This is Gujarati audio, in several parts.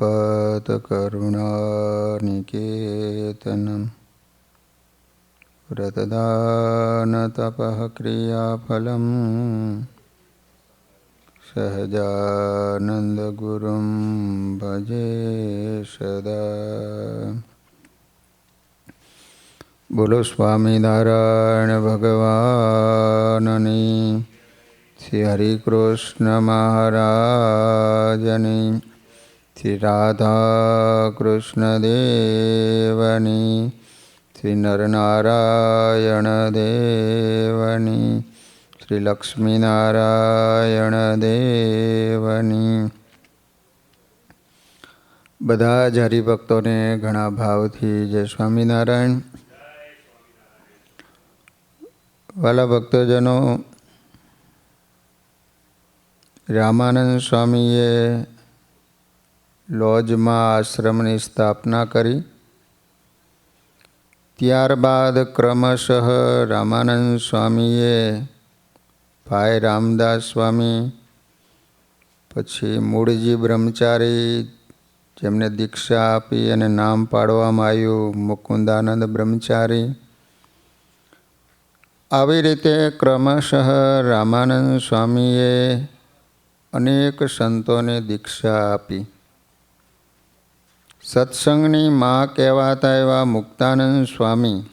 श्रीगुरुपदकरुणानिकेतनं व्रतदानतपः क्रियाफलं सहजानन्दगुरुं भजे सदा। बोलो स्वामी नारायण भगवाननी, श्री हरि कृष्ण महाराजनी, श्री राधा कृष्ण देवनी, श्री नरनारायण देवनी, श्री लक्ष्मी नारायण देवनी। બધા જ હરિભક્તોને ઘણા ભાવથી જય સ્વામિનારાયણ। વાલા ભક્તજનો, રામાનંદ સ્વામીએ લોજમાં આશ્રમની સ્થાપના કરી। ત્યારબાદ ક્રમશઃ રામાનંદ સ્વામીએ ભાઈ રામદાસ સ્વામી, પછી મૂળજી બ્રહ્મચારી જેમને દીક્ષા આપી અને નામ પાડવામાં આવ્યું મુકુંદાનંદ બ્રહ્મચારી, આવી રીતે ક્રમશઃ રામાનંદ સ્વામીએ અનેક સંતોને દીક્ષા આપી। સત્સંગની માં કહેવાતા એવા મુક્તાનંદ સ્વામી,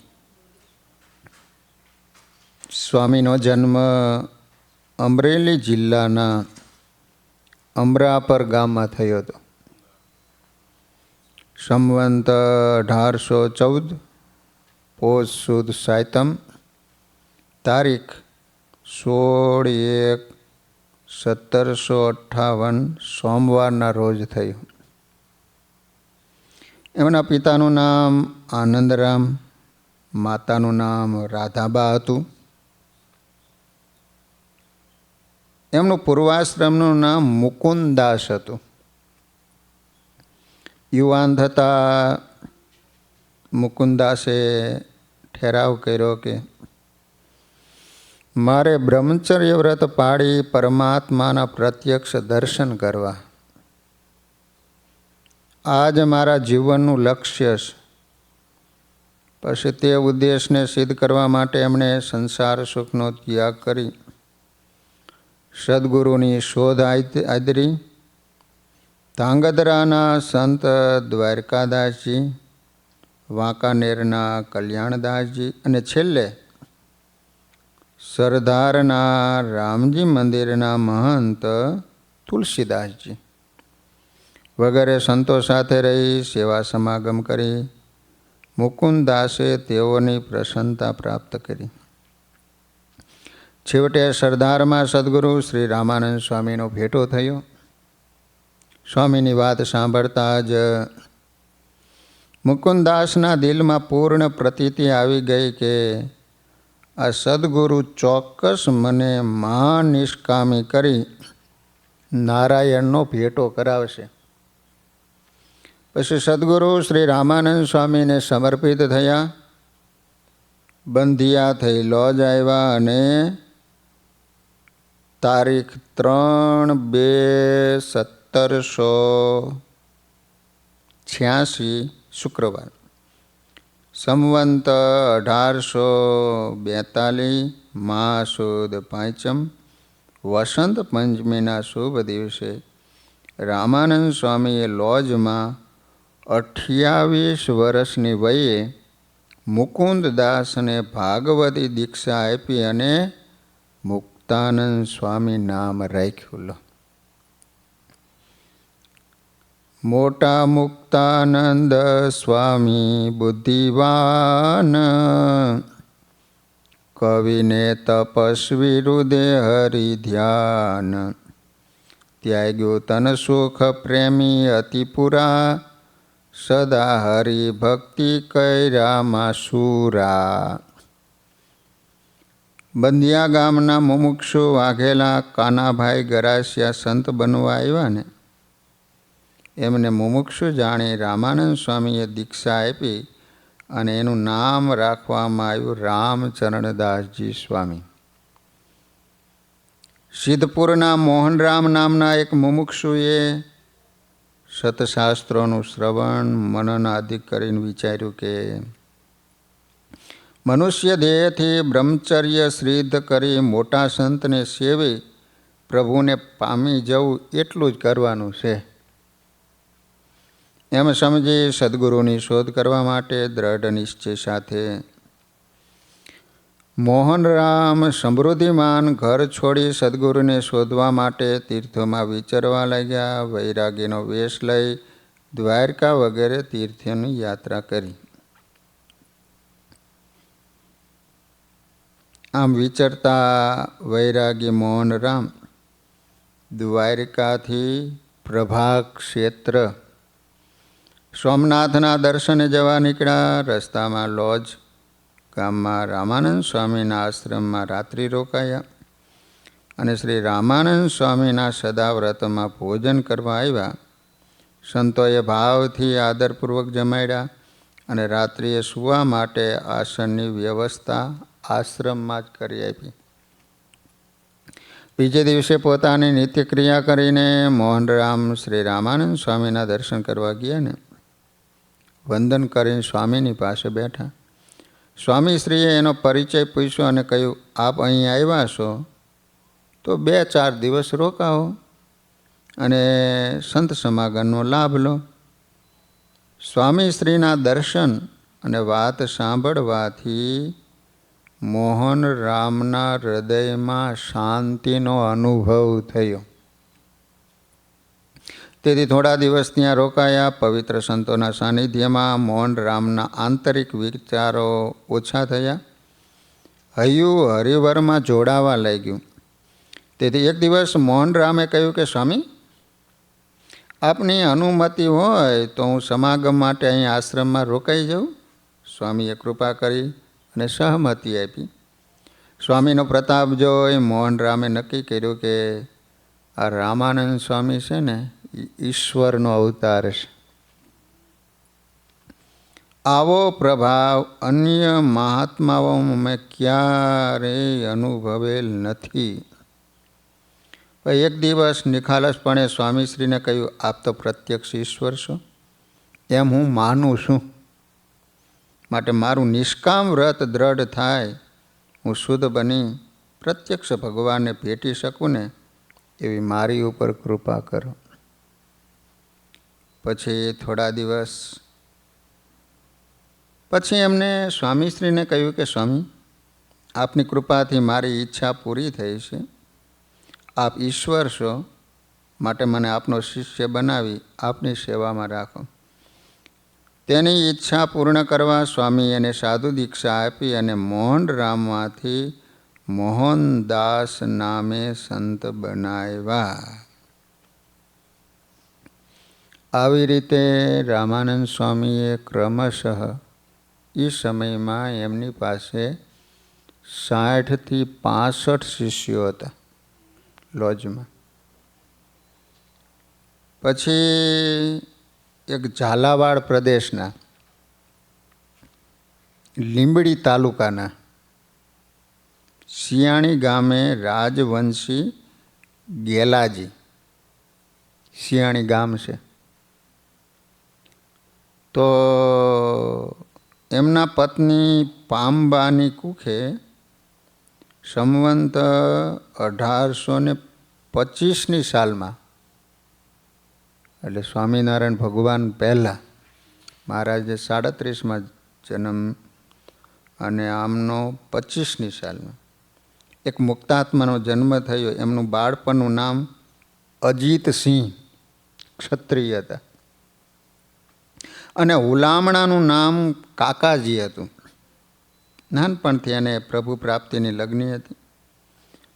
સ્વામીનો જન્મ અમરેલી જિલ્લાના અમરાપર ગામમાં થયો હતો। સંવંત 1814 પોષ સુદ સાયતમ, તારીખ 16/1/1758 સોમવારના રોજ થયું। એમના પિતાનું નામ આનંદરામ, માતાનું નામ રાધાબા હતું। એમનું પૂર્વાશ્રમનું નામ મુકુંદાસ હતું। યુવાન થતાં મુકુંદાસે ઠેરાવ કર્યો કે મારે બ્રહ્મચર્ય વ્રત પાળી પરમાત્માના પ્રત્યક્ષ દર્શન કરવા, આ જ મારા જીવનનું લક્ષ્ય છે। પછી તે ઉદ્દેશને સિદ્ધ કરવા માટે એમણે સંસાર સુખનો ત્યાગ કરી સદગુરુની શોધ આદરી। ધાંગધ્રાના સંત દ્વારકાદાસજી, વાંકાનેરના કલ્યાણદાસજી અને છેલ્લે સરદારના રામજી મંદિરના મહંત તુલસીદાસજી વગેરે સંતો સાથે રહી સેવા સમાગમ કરી મુકુંદાસે તેઓની પ્રસન્નતા પ્રાપ્ત કરી। છેવટે સરદારમાં સદગુરુ શ્રી રામાનંદ સ્વામીનો ભેટો થયો। સ્વામીની વાત સાંભળતા જ મુકુંદાસના દિલમાં પૂર્ણ પ્રતીતિ આવી ગઈ કે આ સદગુરુ ચોક્કસ મને મહાનિષ્કામી કરી નારાયણનો ભેટો કરાવશે। પછી સદગુરુ શ્રી રામાનંદ સ્વામીને સમર્પિત થયા, બંધિયા થઈ લોજ આવ્યા અને તારીખ 3/2/1786 શુક્રવાર, સંવંત 1842 મા સુદ પાંચમ, વસંત પંચમીના શુભ દિવસે રામાનંદ સ્વામીએ લોજમાં 28 વર્ષની વયે મુકુંદદાસને ભાગવતી દીક્ષા આપી અને મુક્તાનંદ સ્વામી નામ રાખ્યું। મોટા મુક્તાનંદ સ્વામી બુદ્ધિવાન, કવિને તપસ્વી હૃદય હરિ ધ્યાન, ત્યાગ્યો તન સુખ પ્રેમી અતિપુરા, સદા હરિ ભક્તિ કર્યા માસુરા। બંધિયા ગામના મુમુક્ષુ વાઘેલા કાનાભાઈ ગરાસિયા સંત બનવા આવ્યા ને એમને મુમુક્ષુ જાણી રામાનંદ સ્વામીએ દીક્ષા આપી અને એનું નામ રાખવામાં આવ્યું રામચરણદાસજી સ્વામી। સિદ્ધપુરના મોહનરામ નામના એક મુમુક્ષુએ સતશાસ્ત્રોનું શ્રવણ મનન આદિ કરીને વિચાર્યું કે મનુષ્ય દેહથી બ્રહ્મચર્ય સિદ્ધ કરી મોટા સંતને સેવી પ્રભુને પામી જવું એટલું જ કરવાનું છે. એમ સમજી સદગુરુની શોધ કરવા માટે દ્રઢ નિશ્ચય સાથે મોહનરામ સમૃદ્ધિમાન ઘર છોડી સદગુરુને શોધવા માટે તીર્થોમાં વિચરવા લાગ્યા. વૈરાગીનો વેશ લઈ દ્વારકા વગેરે તીર્થોની યાત્રા કરી. આમ વિચરતા વૈરાગી મોહનરામ દ્વારકાથી પ્રભાગ ક્ષેત્ર સોમનાથના દર્શને જવા નીકળ્યા. રસ્તામાં લોજ ગામમાં રામાનંદ સ્વામીના આશ્રમમાં રાત્રિ રોકાયા અને શ્રી રામાનંદ સ્વામીના સદાવ્રતમાં ભોજન કરવા આવ્યા. સંતોએ ભાવથી આદરપૂર્વક જમાડ્યા અને રાત્રિએ સૂવા માટે આસનની વ્યવસ્થા આશ્રમમાં જ કરી આપી. બીજે દિવસે પોતાની નિત્યક્રિયા કરીને મોહનરામ શ્રી રામાનંદ સ્વામીના દર્શન કરવા ગયા ને વંદન કરીને સ્વામીની પાસે બેઠા. સ્વામીશ્રીએ એનો પરિચય પૂછ્યો અને કહ્યું, આપ અહીં આવ્યા છો તો 2-4 દિવસ રોકાવો અને સંત સમાગમનો લાભ લો. સ્વામીશ્રીના દર્શન અને વાત સાંભળવાથી મોહનરામના હૃદયમાં શાંતિનો અનુભવ થયો. તેથી થોડા દિવસ ત્યાં રોકાયા. પવિત્ર સંતોના સાનિધ્યમાં મોહનરામના આંતરિક વિચારો ઓછા થયા. હૈયું હરિવરમાં જોડાવા લાગ્યું. તેથી એક દિવસ મોહનરામે કહ્યું કે સ્વામી, આપની અનુમતિ હોય તો હું સમાગમ માટે અહીં આશ્રમમાં રોકાઈ જાઉં. સ્વામીએ કૃપા કરી અને સહમતિ આપી. સ્વામીનો પ્રતાપ જોઈ મોહનરામે નક્કી કર્યું કે આ રામાનંદ સ્વામી છે ને ઈશ્વરનો અવતાર છે. આવો પ્રભાવ અન્ય મહાત્માઓમાં મેં ક્યારેય અનુભવેલ નથી. એક દિવસ નિખાલસપણે સ્વામીશ્રીને કહ્યું, આપ તો પ્રત્યક્ષ ઈશ્વર છો એમ હું માનું છું. માટે મારું નિષ્કામ વ્રત દ્રઢ થાય, હું શુદ્ધ બની પ્રત્યક્ષ ભગવાનને ભેટી શકું ને એવી મારી ઉપર કૃપા કરો. પછી થોડા દિવસ પછી એમને સ્વામીશ્રીને કહ્યું કે સ્વામી, આપની કૃપાથી મારી ઈચ્છા પૂરી થઈ છે. આપ ઈશ્વર છો, માટે મને આપનો શિષ્ય બનાવી આપની સેવામાં રાખો. તેની ઈચ્છા પૂર્ણ કરવા સ્વામી એને સાધુ દીક્ષા આપી અને મોહનરામમાંથી મોહનદાસ નામે સંત બનાવ્યા. આવી રીતે રામાનંદ સ્વામીએ ક્રમશઃ એ સમયમાં એમની પાસે 60થી 65 શિષ્યો હતા લોજમાં. પછી એક ઝાલાવાડ પ્રદેશના લીંબડી તાલુકાના શિયાણી ગામે રાજવંશી ગેલાજી શિયાણી ગામ છે. તો એમના પત્ની પાંબાની કુખે સંવંત 1825ની સાલમાં, એટલે સ્વામિનારાયણ ભગવાન પહેલાં, મહારાજે 37માં જન્મ અને આમનો 25ની સાલમાં એક મુક્તાત્માનો જન્મ થયો. એમનું બાળપણનું નામ અજીતસિંહ ક્ષત્રિય હતા અને હુલામણાનું નામ કાકાજી હતું. નાનપણથી એને પ્રભુ પ્રાપ્તિની લગ્ની હતી.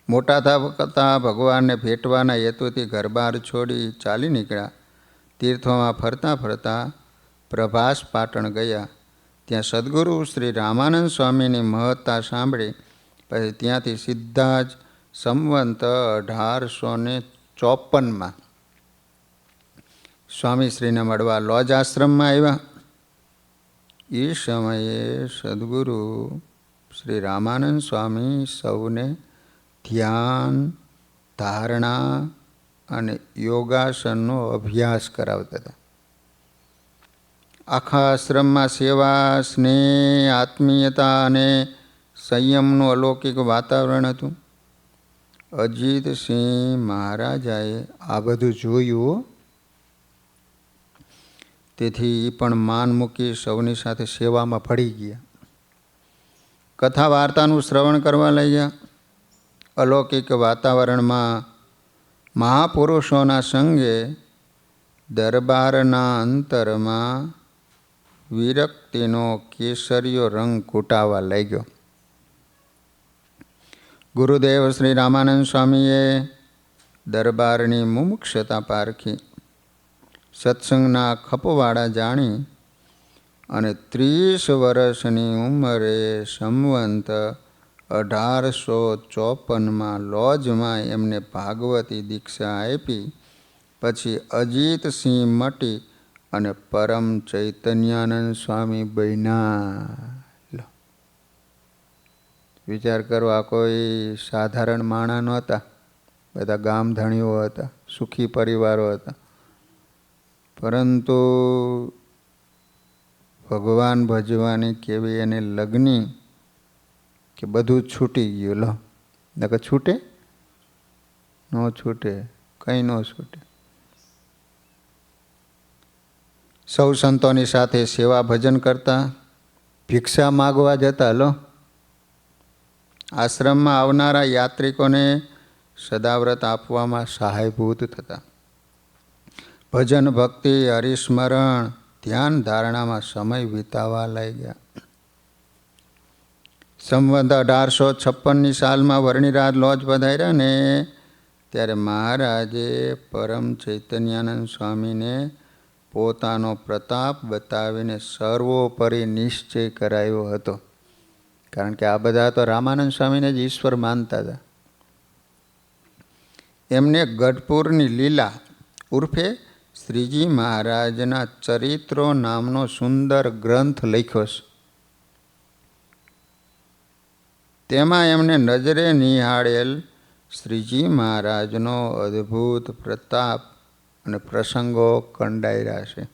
મોટા થતા ભગવાનને ભેટવાના હેતુથી ઘરબાર છોડી ચાલી નીકળ્યા. તીર્થોમાં ફરતા ફરતા પ્રભાસ પાટણ ગયા. ત્યાં સદગુરુ શ્રી રામાનંદ સ્વામીની મહત્તા સાંભળી પછી ત્યાંથી સીધા જ સંવંત 1854માં સ્વામીશ્રીને મળવા લોજ આશ્રમમાં આવ્યા. એ સમયે સદગુરુ શ્રી રામાનંદ સ્વામી સૌને ધ્યાન, ધારણા, અને યોગાસનનો અભ્યાસ કરાવતા હતા. આખા આશ્રમમાં સેવા, સ્નેહ, આત્મીયતા અને સંયમનું અલૌકિક વાતાવરણ હતું. અજીતસિંહ મહારાજાએ આ બધું જોયું. તેથી એ પણ માન મૂકી સૌની સાથે સેવામાં પડી ગયા. કથા વાર્તાનું શ્રવણ કરવા લાગ્યા. અલૌકિક વાતાવરણમાં મહાપુરુષોના સંગે દરબારના અંતરમાં વિરક્તિનો કેસરીયો રંગ ઘૂંટાવા લાગ્યો. ગુરુદેવ શ્રી રામાનંદ સ્વામીએ દરબારની મુમુક્ષતા પારખી, સત્સંગના ખપવાળા જાણી અને 30 વર્ષની ઉંમરે સંવંત 1854માં લોજમાં એમને ભાગવતી દીક્ષા આપી. પછી અજીતસિંહ મટી અને પરમ ચૈતન્યાનંદ સ્વામી બન્યા. વિચાર કરો, આ કોઈ સાધારણ માણસ નહોતા. બધા ગામધણીઓ હતા, સુખી પરિવારો હતા. પરંતુ ભગવાન ભજવાની કેવી એને લગ્ની કે બધું જ છૂટી ગયું. લો નકર છૂટે? ન છૂટે, કંઈ ન છૂટે. સૌ સંતોની સાથે સેવા ભજન કરતા, ભિક્ષા માગવા જતા. લો આશ્રમમાં આવનારા યાત્રિકોને સદાવ્રત આપવામાં સહાયભૂત થતા. ભજન, ભક્તિ, હરિસ્મરણ, ધ્યાન ધારણામાં સમય વિતાવવા લાગ્યા. સંવત 1856ની સાલમાં વર્ણિરાજ લોજ પધાર્યા ને ત્યારે મહારાજે પરમ ચૈતન્યાનંદ સ્વામીને પોતાનો પ્રતાપ બતાવીને સર્વોપરી નિશ્ચય કરાયો હતો. કારણ કે આ બધા તો રામાનંદ સ્વામીને જ ઈશ્વર માનતા હતા. એમને ગઢપુરની લીલા ઉર્ફે શ્રીજી મહારાજના ચરિત્રો નામનો સુંદર ગ્રંથ લખ્યો છે. તેમાં એમને નજરે નિહાળેલ શ્રીજી મહારાજનો અદ્ભુત પ્રતાપ અને પ્રસંગો કંડાર્યા છે.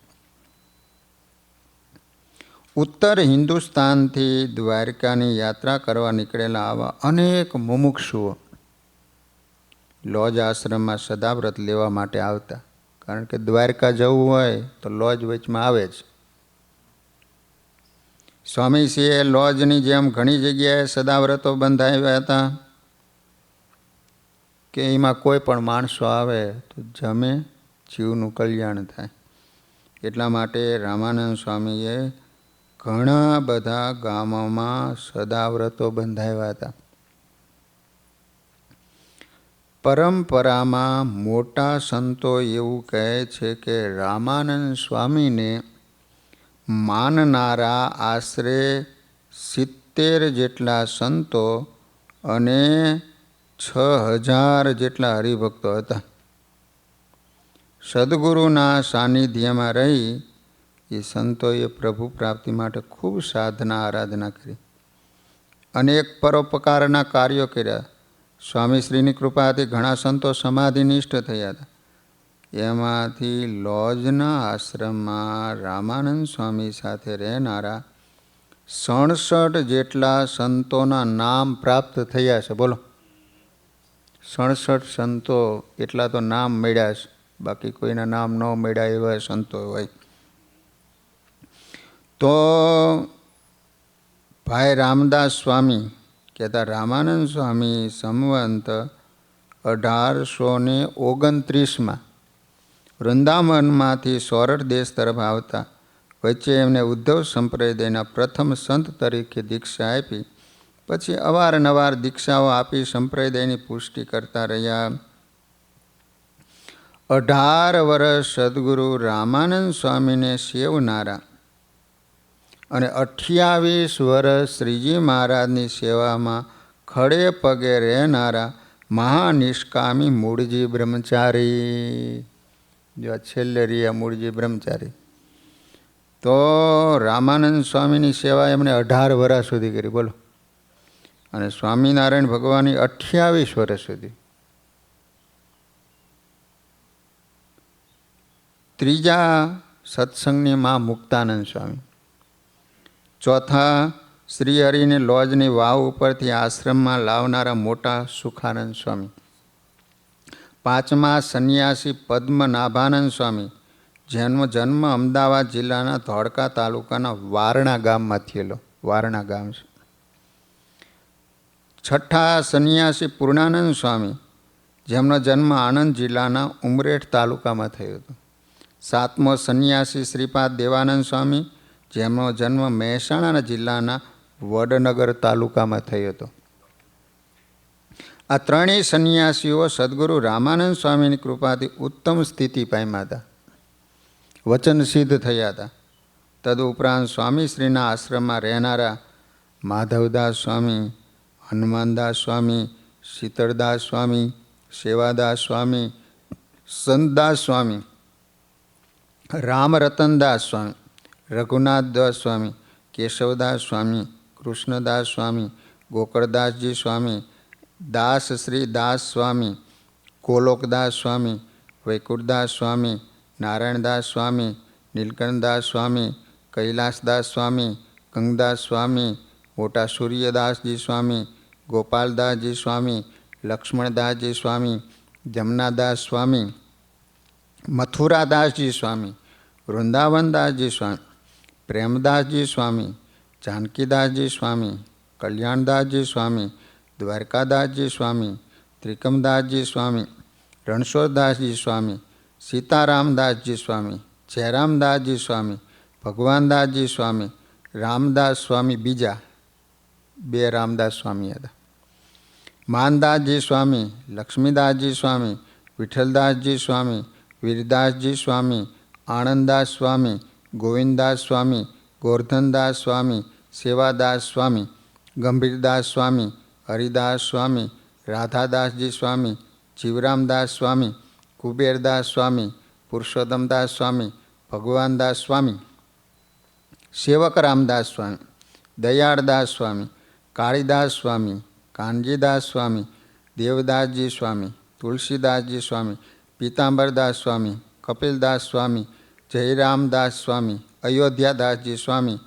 ઉત્તર હિન્દુસ્તાનથી દ્વારકાની યાત્રા કરવા નીકળેલા આવા અનેક મુમુક્ષુઓ લોજ આશ્રમમાં સદાવ્રત લેવા માટે આવતા. કારણ કે દ્વારકા જવું હોય તો લોજ વચમાં આવે જ. સ્વામીશ્રીએ લોજની જેમ ઘણી જગ્યાએ સદાવ્રતો બંધાવ્યા હતા કે એમાં કોઈ પણ માણસો આવે તો જમે, જીવનું કલ્યાણ થાય. એટલા માટે રામાનંદ સ્વામીએ ઘણા બધા ગામોમાં સદાવ્રતો બંધાવ્યા હતા. પરંપરામાં મોટા સંતો એવું કહે છે કે રામાનંદ સ્વામીને માનનારા આશરે 70 જેટલા સંતો અને 6000 જેટલા હરિભક્તો હતા. સદગુરુના સાનિધ્યમાં રહી એ સંતોએ પ્રભુ પ્રાપ્તિ માટે ખૂબ સાધના આરાધના કરી. અનેક પરોપકારના કાર્યો કર્યા. સ્વામીશ્રીની કૃપાથી ઘણા સંતો સમાધિનિષ્ઠ થયા હતા. એમાંથી લોજના આશ્રમમાં રામાનંદ સ્વામી સાથે રહેનારા 67 જેટલા સંતોના નામ પ્રાપ્ત થયા છે. બોલો, 67 સંતો, એટલા તો નામ મળ્યા છે. બાકી કોઈના નામ ન મળ્યા એવા સંતો હોય. તો ભાઈ રામદાસ સ્વામી કહેતા, રામાનંદ સ્વામી સંવંત 1829માં વૃંદાવનમાંથી સોરઠ દેશ તરફ આવતા. વચ્ચે એમને ઉદ્ધવ સંપ્રદાયના પ્રથમ સંત તરીકે દીક્ષા આપી. પછી અવારનવાર દીક્ષાઓ આપી સંપ્રદાયની પુષ્ટિ કરતા રહ્યા. 18 વર્ષ સદગુરુ રામાનંદ સ્વામીને સેવનારા અને 28 વર્ષ શ્રીજી મહારાજની સેવામાં ખડે પગે રહેનારા મહાનિષ્કામી મૂળજી બ્રહ્મચારી. જો છેલ્લે રહ્યા મૂળજી બ્રહ્મચારી. તો રામાનંદ સ્વામીની સેવા એમણે 18 વર્ષ સુધી કરી. બોલો. અને સ્વામિનારાયણ ભગવાનની 28 વર્ષ સુધી. ત્રીજા સત્સંગની માં મુક્તાનંદ સ્વામી. ચોથા શ્રીહરિને લોજની વાવ ઉપરથી આશ્રમમાં લાવનારા મોટા સુખાનંદ સ્વામી. પાંચમા સંન્યાસી પદ્મનાભાનંદ સ્વામી, જેનો જન્મ અમદાવાદ જિલ્લાના ધોળકા તાલુકાના વારણા ગામમાં થયેલો. વારણા ગામ છે. છઠ્ઠા સંન્યાસી પૂર્ણાનંદ સ્વામી, જેમનો જન્મ આણંદ જિલ્લાના ઉમરેઠ તાલુકામાં થયો હતો. સાતમો સંન્યાસી શ્રીપાદ દેવાનંદ સ્વામી, જેમનો જન્મ મહેસાણા જિલ્લાના વડનગર તાલુકામાં થયો હતો. આ ત્રણેય સંન્યાસીઓ સદગુરુ રામાનંદ સ્વામીની કૃપાથી ઉત્તમ સ્થિતિ પામ્યા હતા, વચન સિદ્ધ થયા હતા. તદુપરાંત સ્વામીશ્રીના આશ્રમમાં રહેનારા માધવદાસ સ્વામી, હનુમાનદાસ સ્વામી, શીતળદાસ સ્વામી, સેવાદાસ સ્વામી, સંતદાસ સ્વામી, રામરતનદાસ સ્વામી, રઘુનાથદાસ સ્વામી, કેશવદાસ સ્વામી, કૃષ્ણદાસ સ્વામી, ગોકળદાસજી સ્વામી, દાસ શ્રી દાસ સ્વામી, ગોલોકદાસ સ્વામી, વૈકુંઠદાસ સ્વામી, નારાયણદાસ સ્વામી, નીલકંઠદાસ સ્વામી, કૈલાસદાસ સ્વામી, ગંગદાસ સ્વામી, મોટા સૂર્યદાસજી સ્વામી, ગોપાલદાસજી સ્વામી, લક્ષ્મણદાસજી સ્વામી, જમનાદાસ સ્વામી, મથુરાદાસજી સ્વામી, વૃંદાવનદાસજી સ્વામી, પ્રેમદાસજી સ્વામી, જાનકીદાસજી સ્વામી, કલ્યાણદાસજી સ્વામી, દ્વારકાદાસજી સ્વામી, ત્રિકમદાસજી સ્વામી, રણછોડદાસજી સ્વામી, સીતારામદાસજી સ્વામી, જયરામદાસજી સ્વામી, ભગવાનદાસજી સ્વામી, રામદાસ સ્વામી, બીજા બે રામદાસ સ્વામી હતા, માનદાસજી સ્વામી, લક્ષ્મીદાસજી સ્વામી, વિઠ્ઠલદાસજી સ્વામી, વીરદાસજી સ્વામી, આનંદદાસ સ્વામી, ગોવિંદદાસ સ્વામી, ગોરધનદાસ સ્વામી, સેવાદાસ સ્વામી, ગંભીરદાસ સ્વામી, હરિદાસ સ્વામી, રાધાદાસજી સ્વામી, જીવરામદાસ સ્વામી, કુબેરદાસ સ્વામી, પુરુષોત્તમદાસ સ્વામી, ભગવાનદાસ સ્વામી, સેવક રામદાસ સ્વામી, દયાળદાસ સ્વામી, કાળીદાસ સ્વામી, કાનજીદાસ સ્વામી, દેવદાસજી સ્વામી, તુલસીદાસજી સ્વામી, પીતાંબરદાસ સ્વામી, કપિલદાસ સ્વામી, જયરામદાસ સ્વામી, અયોધ્યાદાસજી સ્વામી,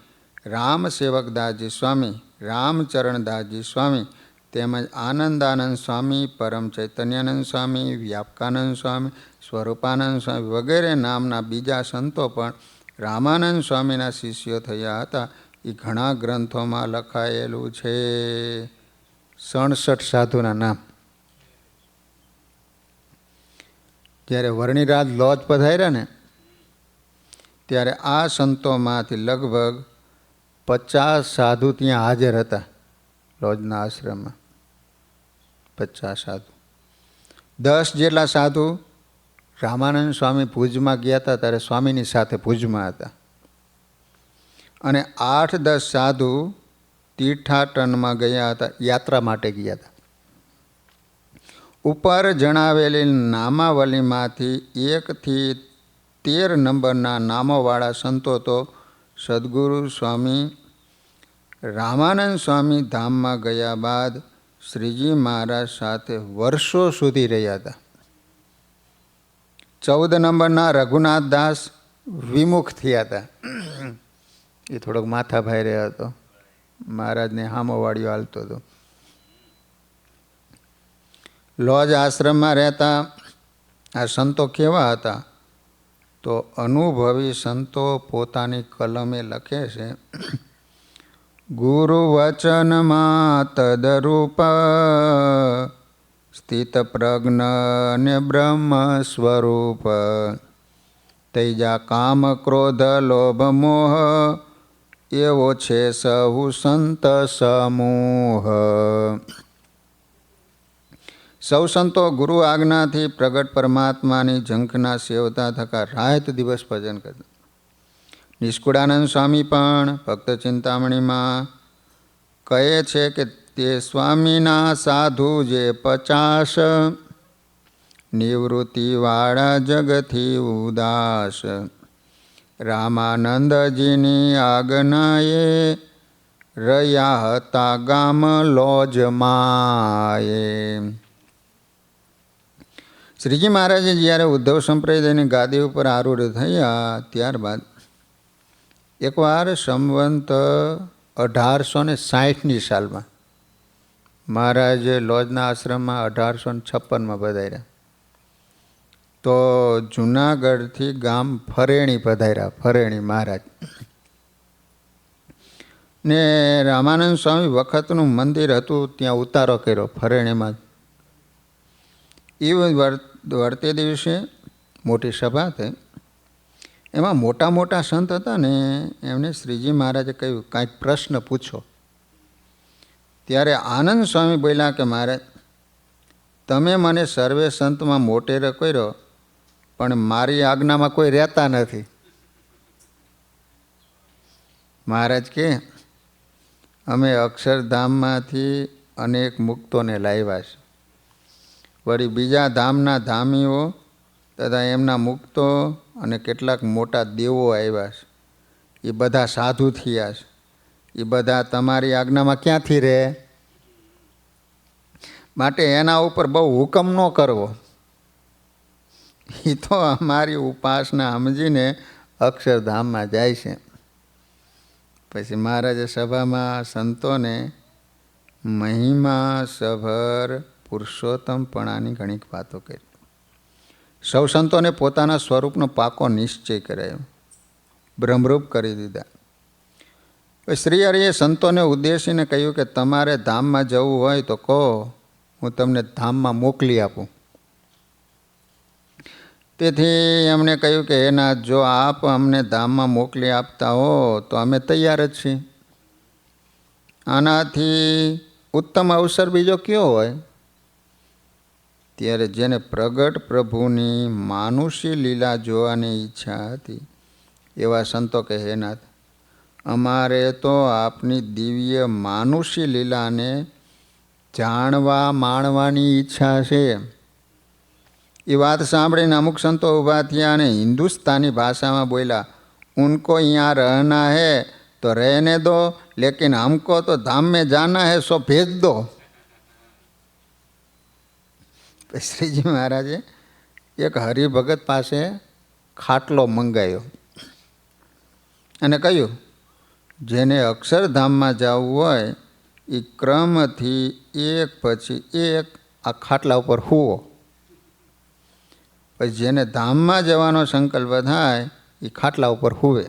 રામસેવકદાસજી સ્વામી, રામચરણદાસજી સ્વામી, તેમજ આનંદાનંદ સ્વામી, પરમ ચૈતન્યાનંદ સ્વામી, વ્યાપકાનંદ સ્વામી, સ્વરૂપાનંદ સ્વામી વગેરે નામના બીજા સંતો પણ રામાનંદ સ્વામીના શિષ્યો થયા હતા. એ ઘણા ગ્રંથોમાં લખાયેલું છે. 67 સાધુના નામ. જ્યારે વર્ણિરાજ લોજ પધાર્યા ને ત્યારે આ સંતોમાંથી લગભગ 50 સાધુ ત્યાં હાજર હતા. લોજના આશ્રમમાં 50 સાધુ. 10 જેટલા સાધુ રામાનંદ સ્વામી ભુજમાં ગયા હતા ત્યારે સ્વામીની સાથે ભુજમાં હતા, અને 8-10 સાધુ તીર્થાટનમાં ગયા હતા, યાત્રા માટે ગયા હતા. ઉપર જણાવેલી નામાવલીમાંથી 1 થી 13 નંબરના નામોવાળા સંતો તો સદગુરુ સ્વામી રામાનંદ સ્વામી ધામમાં ગયા બાદ શ્રીજી મહારાજ સાથે વર્ષો સુધી રહ્યા હતા. 14 નંબરના રઘુનાથદાસ વિમુખ થયા હતા. એ થોડોક માથા ભાઈ રહ્યો હતો, મહારાજને હામોવાળીઓ હાલતો હતો. લોજ આશ્રમમાં રહેતા આ સંતો કેવા હતા તો અનુભવી સંતો પોતાની કલમે લખે છે, ગુરુ વચનમાં તદરૂપ સ્થિત પ્રજ્ઞ ને બ્રહ્મ સ્વરૂપ, તૈજા કામ ક્રોધ લોભ મોહ, એવો છે સહુ સંત સમૂહ. સૌ સંતો ગુરુ આજ્ઞાથી પ્રગટ પરમાત્માની ઝંખના સેવતા થકા રાત દિવસ ભજન કરતા. નિષ્કુળાનંદ સ્વામી પણ ભક્ત ચિંતામણીમાં કહે છે કે તે સ્વામીના સાધુ જે 50 નિવૃત્તિવાળા જગથી ઉદાસ, રામાનંદજીની આજ્ઞાએ રહ્યા હતા ગામ લોજમાએ. શ્રીજી મહારાજે જ્યારે ઉદ્ધવ સંપ્રદાયની ગાદી ઉપર આરૂઢ થયા ત્યારબાદ એકવાર સંવંત 1860ની સાલમાં મહારાજે લોજના આશ્રમમાં 1856માં પધાર્યા. તો જૂનાગઢથી ગામ ફરેણી પધાર્યા. ફરેણી મહારાજ ને રામાનંદ સ્વામી વખતનું મંદિર હતું ત્યાં ઉતારો કર્યો ફરેણીમાં. એ વર્તે દિવસે મોટી સભા થઈ. એમાં મોટા મોટા સંત હતા ને એમને શ્રીજી મહારાજે કહ્યું કાંઈક પ્રશ્ન પૂછો. ત્યારે આનંદ સ્વામી બોલ્યા કે મહારાજ, તમે મને સર્વે સંતમાં મોટેરો કર્યો પણ મારી આજ્ઞામાં કોઈ રહેતા નથી. મહારાજ કે અમે અક્ષરધામમાંથી અનેક મુક્તોને લાવ્યા છે. વળી બીજા ધામના ધામીઓ તથા એમના મુક્તો અને કેટલાક મોટા દેવો આવ્યા છે. એ બધા સાધુ થયા છે. એ બધા તમારી આજ્ઞામાં ક્યાંથી રહે? માટે એના ઉપર બહુ હુકમ ન કરવો. એ તો અમારી ઉપાસના સમજીને અક્ષરધામમાં જાય છે. પછી મહારાજે સભામાં સંતોને મહિમા સભર પુરુષોત્તમપણાની ઘણીક વાતો કરી. સૌ સંતોને પોતાના સ્વરૂપનો પાકો નિશ્ચય કરાયો, બ્રહ્મરૂપ કરી દીધા. શ્રી હરિએ સંતોને ઉદ્દેશીને કહ્યું કે તમારે ધામમાં જવું હોય તો કહો, હું તમને ધામમાં મોકલી આપું. તેથી એમણે કહ્યું કે એના જો આપ અમને ધામમાં મોકલી આપતા હો તો અમે તૈયાર જ છીએ. આનાથી ઉત્તમ અવસર બીજો કયો હોય? ત્યારે જેને પ્રગટ પ્રભુની માનુષી લીલા જોવાની ઈચ્છા હતી એવા સંતો કે હે નાથ, અમારે તો આપની દિવ્ય માનુષી લીલાને જાણવા માણવાની ઈચ્છા છે. એ વાત સાંભળીને અમુક સંતો ઊભા થયા અને હિન્દુસ્તાની ભાષામાં બોલ્યા, ઉनको यहाँ रहना है तो रहने दो, लेकिन हमको तो धाम में जाना है सो भेज दो. શ્રીજી મહારાજે એક હરિભગત પાસે ખાટલો મંગાવ્યો અને કહ્યું, જેને અક્ષરધામમાં જવું હોય એ ક્રમથી એક પછી એક આ ખાટલા ઉપર હુવો. પછી જેને ધામમાં જવાનો સંકલ્પ થાય એ ખાટલા ઉપર હુવે.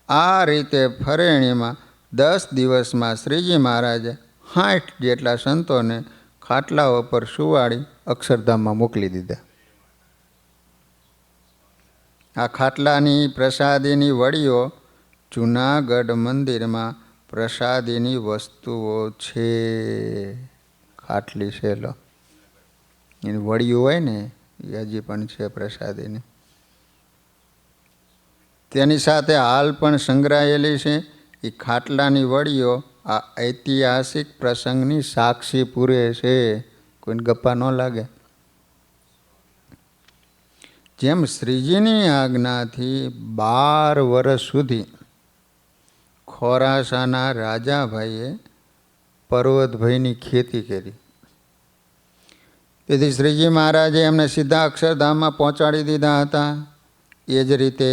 આ રીતે ફરેણીમાં 10 દિવસમાં શ્રીજી મહારાજે 60 જેટલા સંતોને ખાટલા ઉપર સુવાડી અક્ષરધામમાં મોકલી દીધા. આ ખાટલાની પ્રસાદીની વડીઓ જૂનાગઢ મંદિરમાં પ્રસાદીની વસ્તુઓ છે. ખાટલી છે લો, એની વડીઓ હોય ને એ હજી પણ છે પ્રસાદીની. તેની સાથે હાલ પણ સંગ્રહાયેલી છે. એ ખાટલાની વડીઓ આ ઐતિહાસિક પ્રસંગની સાક્ષી પૂરે છે. કોઈને ગપ્પા ન લાગે. જેમ શ્રીજીની આજ્ઞાથી 12 વર્ષ સુધી ખોરાસાના રાજાભાઈએ પર્વતભાઈની ખેતી કરી. તેથી શ્રીજી મહારાજે એમને સીધા અક્ષરધામમાં પહોંચાડી દીધા હતા. એ જ રીતે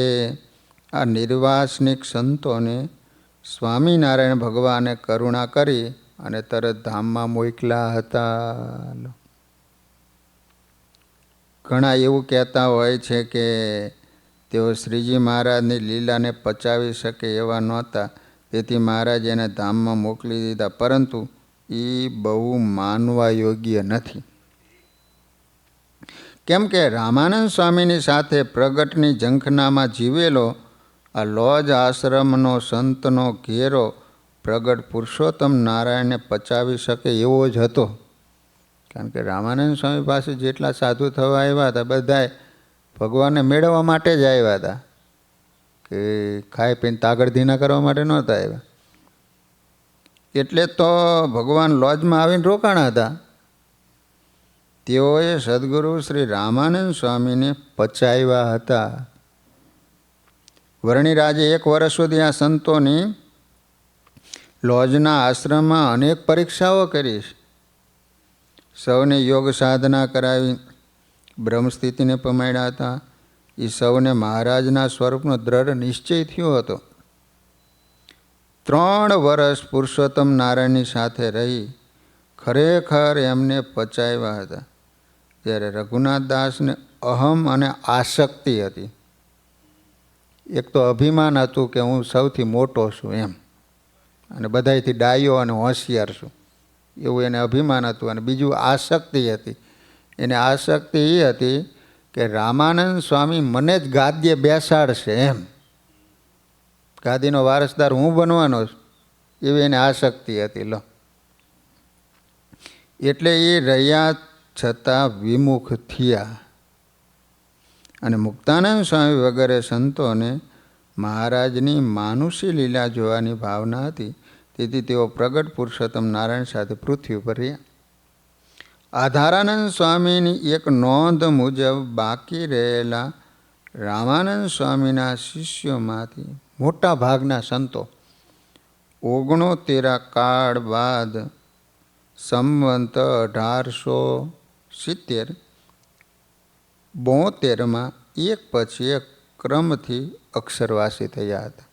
આ નિર્વાસનિક સંતોને સ્વામિનારાયણ ભગવાને કરુણા કરી અને તરત ધામમાં મોકલ્યા હતા. ઘણા એવું કહેતા હોય છે કે તેઓ શ્રીજી મહારાજની લીલાને પચાવી શકે એવા નહોતા, તેથી મહારાજ એને ધામમાં મોકલી દીધા. પરંતુ એ બહુ માનવા યોગ્ય નથી. કેમ કે રામાનંદ સ્વામીની સાથે પ્રગટની ઝંખનામાં જીવેલો આ લોજ આશ્રમનો સંતનો ઘેરો પ્રગટ પુરુષોત્તમ નારાયણને પચાવી શકે એવો જ હતો. કારણ કે રામાનંદ સ્વામી પાસે જેટલા સાધુ થવા આવ્યા હતા બધાએ ભગવાનને મેળવવા માટે જ આવ્યા હતા, કે ખાઈ પીને તાગડ ધીના કરવા માટે નહોતા આવ્યા. એટલે તો ભગવાન લોજમાં આવીને રોકાણા હતા. તેઓએ સદગુરુ શ્રી રામાનંદ સ્વામીને પચાવ્યા હતા. વર્ણિરાજે 1 વર્ષ સુધી આ સંતોની લોજના આશ્રમમાં અનેક પરીક્ષાઓ કરી. સૌને યોગ સાધના કરાવી, બ્રહ્મસ્થિતિને પમાડ્યા હતા. એ સૌને મહારાજના સ્વરૂપનો દ્રઢ નિશ્ચય થયો હતો. 3 વર્ષ પુરુષોત્તમ નારાયણની સાથે રહી ખરેખર એમને પચાવ્યા હતા. જ્યારે રઘુનાથ દાસને અહમ અને આસક્તિ હતી. એક તો અભિમાન હતું કે હું સૌથી મોટો છું એમ, અને બધાયથી ડાયો અને હોશિયાર છું એવું એને અભિમાન હતું. અને બીજું આસક્તિ હતી. એને આસક્તિ એ હતી કે રામાનંદ સ્વામી મને જ ગાદીએ બેસાડશે એમ, ગાદીનો વારસદાર હું બનવાનો છું એવી એને આસક્તિ હતી. લો, એટલે એ રહ્યા છતાં વિમુખ થયા. અને મુક્તાનંદ સ્વામી વગેરે સંતોને મહારાજની માનુષી લીલા જોવાની ભાવના હતી. તેથી તેઓ પ્રગટ પુરુષોત્તમ નારાયણ સાથે પૃથ્વી પર રહ્યા. આધારાનંદ સ્વામીની એક નોંધ મુજબ બાકી રહેલા રામાનંદ સ્વામીના શિષ્યોમાંથી મોટા ભાગના સંતો 69 કાળ બાદ સંવંત 1870 72માં એક પછી એક ક્રમથી અક્ષરવાસી થયા હતા.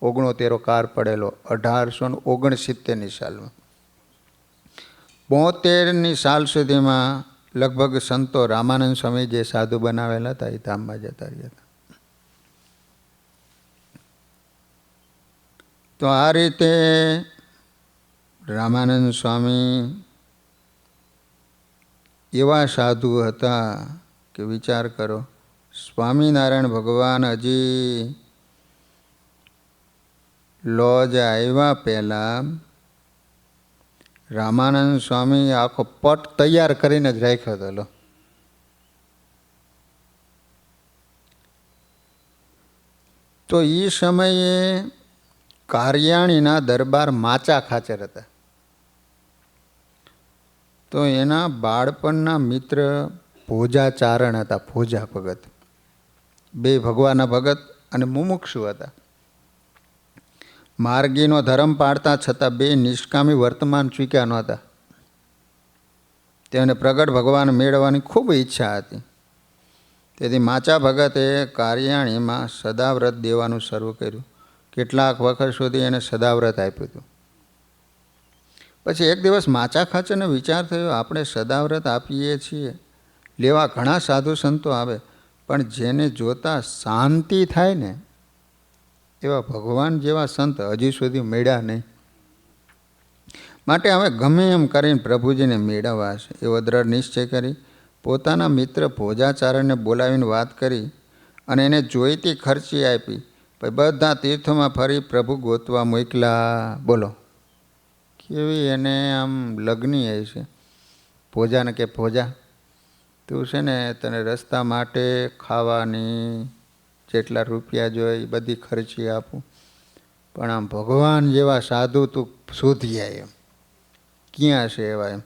69 કાળ પડેલો 1869ની સાલમાં. 72ની સાલ સુધીમાં લગભગ સંતો રામાનંદ સ્વામી જે સાધુ બનાવેલા હતા એ ધામમાં જતા રહ્યા હતા. તો આ રીતે રામાનંદ સ્વામી એવા સાધુ હતા કે વિચાર કરો, સ્વામિનારાયણ ભગવાન હજી લોજ આવ્યા પહેલાં રામાનંદ સ્વામી આખો પટ તૈયાર કરીને જ રાખ્યો હતો. લો, તો એ સમયે કાર્યાણીના દરબાર માચા ખાચર હતા. તો એના બાળપણના મિત્ર ભોજાચારણ હતા. ભોજા ભગત, 2 ભગવાનના ભગત અને મુમુક્ષુ હતા. માર્ગીનો ધર્મ પાળતા છતાં 2 નિષ્કામી વર્તમાન ચૂક્યા નહોતા. તેમને પ્રગટ ભગવાન મેળવવાની ખૂબ ઈચ્છા હતી. તેથી માચા ભગતે કાર્યાણીમાં સદાવ્રત દેવાનું શરૂ કર્યું. કેટલાક વખત સુધી એને સદાવ્રત આપ્યું હતું. પછી એક દિવસ માચા ખાચરને વિચાર થયો, આપણે સદાવ્રત આપીએ છીએ, લેવા ઘણા સાધુ સંતો આવે, પણ જેને જોતા શાંતિ થાય ને એવા ભગવાન જેવા સંત હજી સુધી મળ્યા નહીં. માટે હવે ગમે એમ કરીને પ્રભુજીને મેળવવા છે એવો દ્રઢ નિશ્ચય કરી પોતાના મિત્ર ભોજાચારણને બોલાવીને વાત કરી અને એને જોઈતી ખર્ચી આપી. પછી બધા તીર્થોમાં ફરી પ્રભુ ગોતવા મોકલા. બોલો, કેવી એને આમ લગ્ની એ છે. ભોજાને કે ભોજા, તું છે ને તને રસ્તા માટે ખાવાની જેટલા રૂપિયા જોઈએ એ બધી ખર્ચી આપું, પણ આમ ભગવાન જેવા સાધુ તું શોધી આય એમ, ક્યાં છે એવા એમ.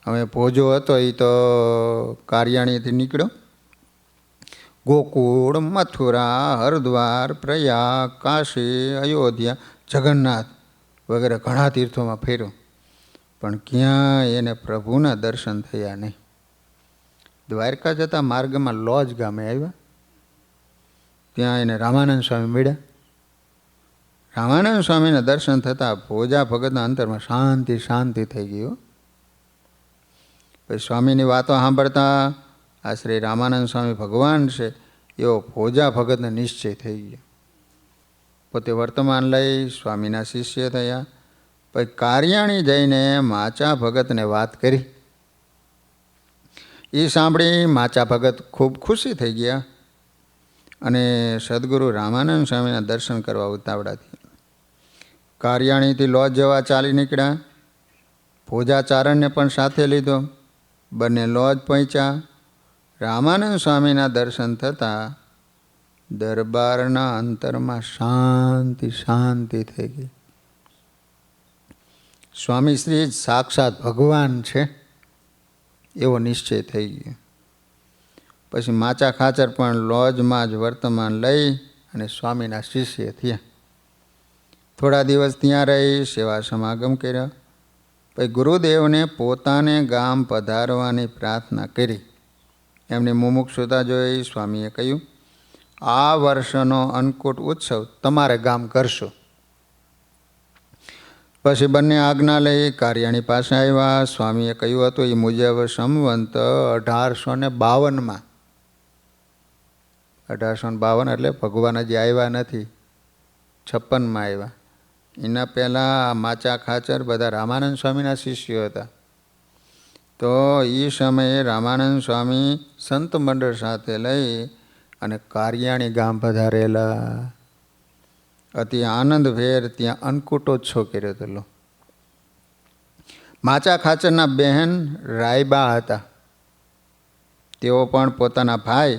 હવે ભોજો હતો એ તો કાર્યાણીથી નીકળ્યો. ગોકુળ, મથુરા, હરદ્વાર, પ્રયાગ, કાશી, અયોધ્યા, જગન્નાથ વગેરે ઘણા તીર્થોમાં ફેર્યો, પણ ક્યાંય એને પ્રભુના દર્શન થયા નહીં. દ્વારકા જતા માર્ગમાં લોજ ગામે આવ્યા. ત્યાં એને રામાનંદ સ્વામી મળ્યા. રામાનંદ સ્વામીના દર્શન થતાં ભોજા ભગતના અંતરમાં શાંતિ શાંતિ થઈ ગઈ. પછી સ્વામીની વાતો સાંભળતા આ શ્રી રામાનંદ સ્વામી ભગવાન છે એવો ભોજા ભગતને નિશ્ચય થઈ ગયો. પોતે વર્તમાન લઈ સ્વામીના શિષ્ય થયા. પછી કાર્યાણી જઈને માચા ભગતને વાત કરી. એ સાંભળી માચા ભગત ખૂબ ખુશી થઈ ગયા અને સદગુરુ રામાનંદ સ્વામીના દર્શન કરવા ઉતાવળા થયા. કાર્યાણીથી લોજ જવા ચાલી નીકળ્યા. ભોજાચારણને પણ સાથે લીધો. બંને લોજ પહોંચ્યા. રામાનંદ સ્વામીના દર્શન થતાં દરબારના અંતરમાં શાંતિ શાંતિ થઈ ગઈ. સ્વામી શ્રી સાક્ષાત ભગવાન છે એવો નિશ્ચય થઈ ગયો. પછી માચા ખાચર પણ લોજમાં જ વર્તમાન લઈ અને સ્વામીના શિષ્ય થયા. થોડા દિવસ ત્યાં રહી સેવા સમાગમ કર્યા. પછી ગુરુદેવને પોતાને ગામ પધારવાની પ્રાર્થના કરી એમની મુમુક્ષુતા જોઈ સ્વામીએ કહ્યું, આ વર્ષનો અન્નકૂટ ઉત્સવ તમારે ગામ કરશો. પછી બંને આજ્ઞા લઈ કારિયાણી પાસે આવ્યા. સ્વામીએ કહ્યું હતું એ મુજબ સંવંત 1852 1852 એટલે ભગવાન હજી આવ્યા નથી, 56 આવ્યા. એના પહેલાં માચા ખાચર બધા રામાનંદ સ્વામીના શિષ્યો હતા. તો એ સમયે રામાનંદ સ્વામી સંત મંડળ સાથે લઈ અને કારિયાણી ગામ પધારેલા. અતિ આનંદભેર ત્યાં અન્નકૂટોત્સવ કર્યો હતો. માચા ખાચરના બહેન રાયબા હતા. તેઓ પણ પોતાના ભાઈ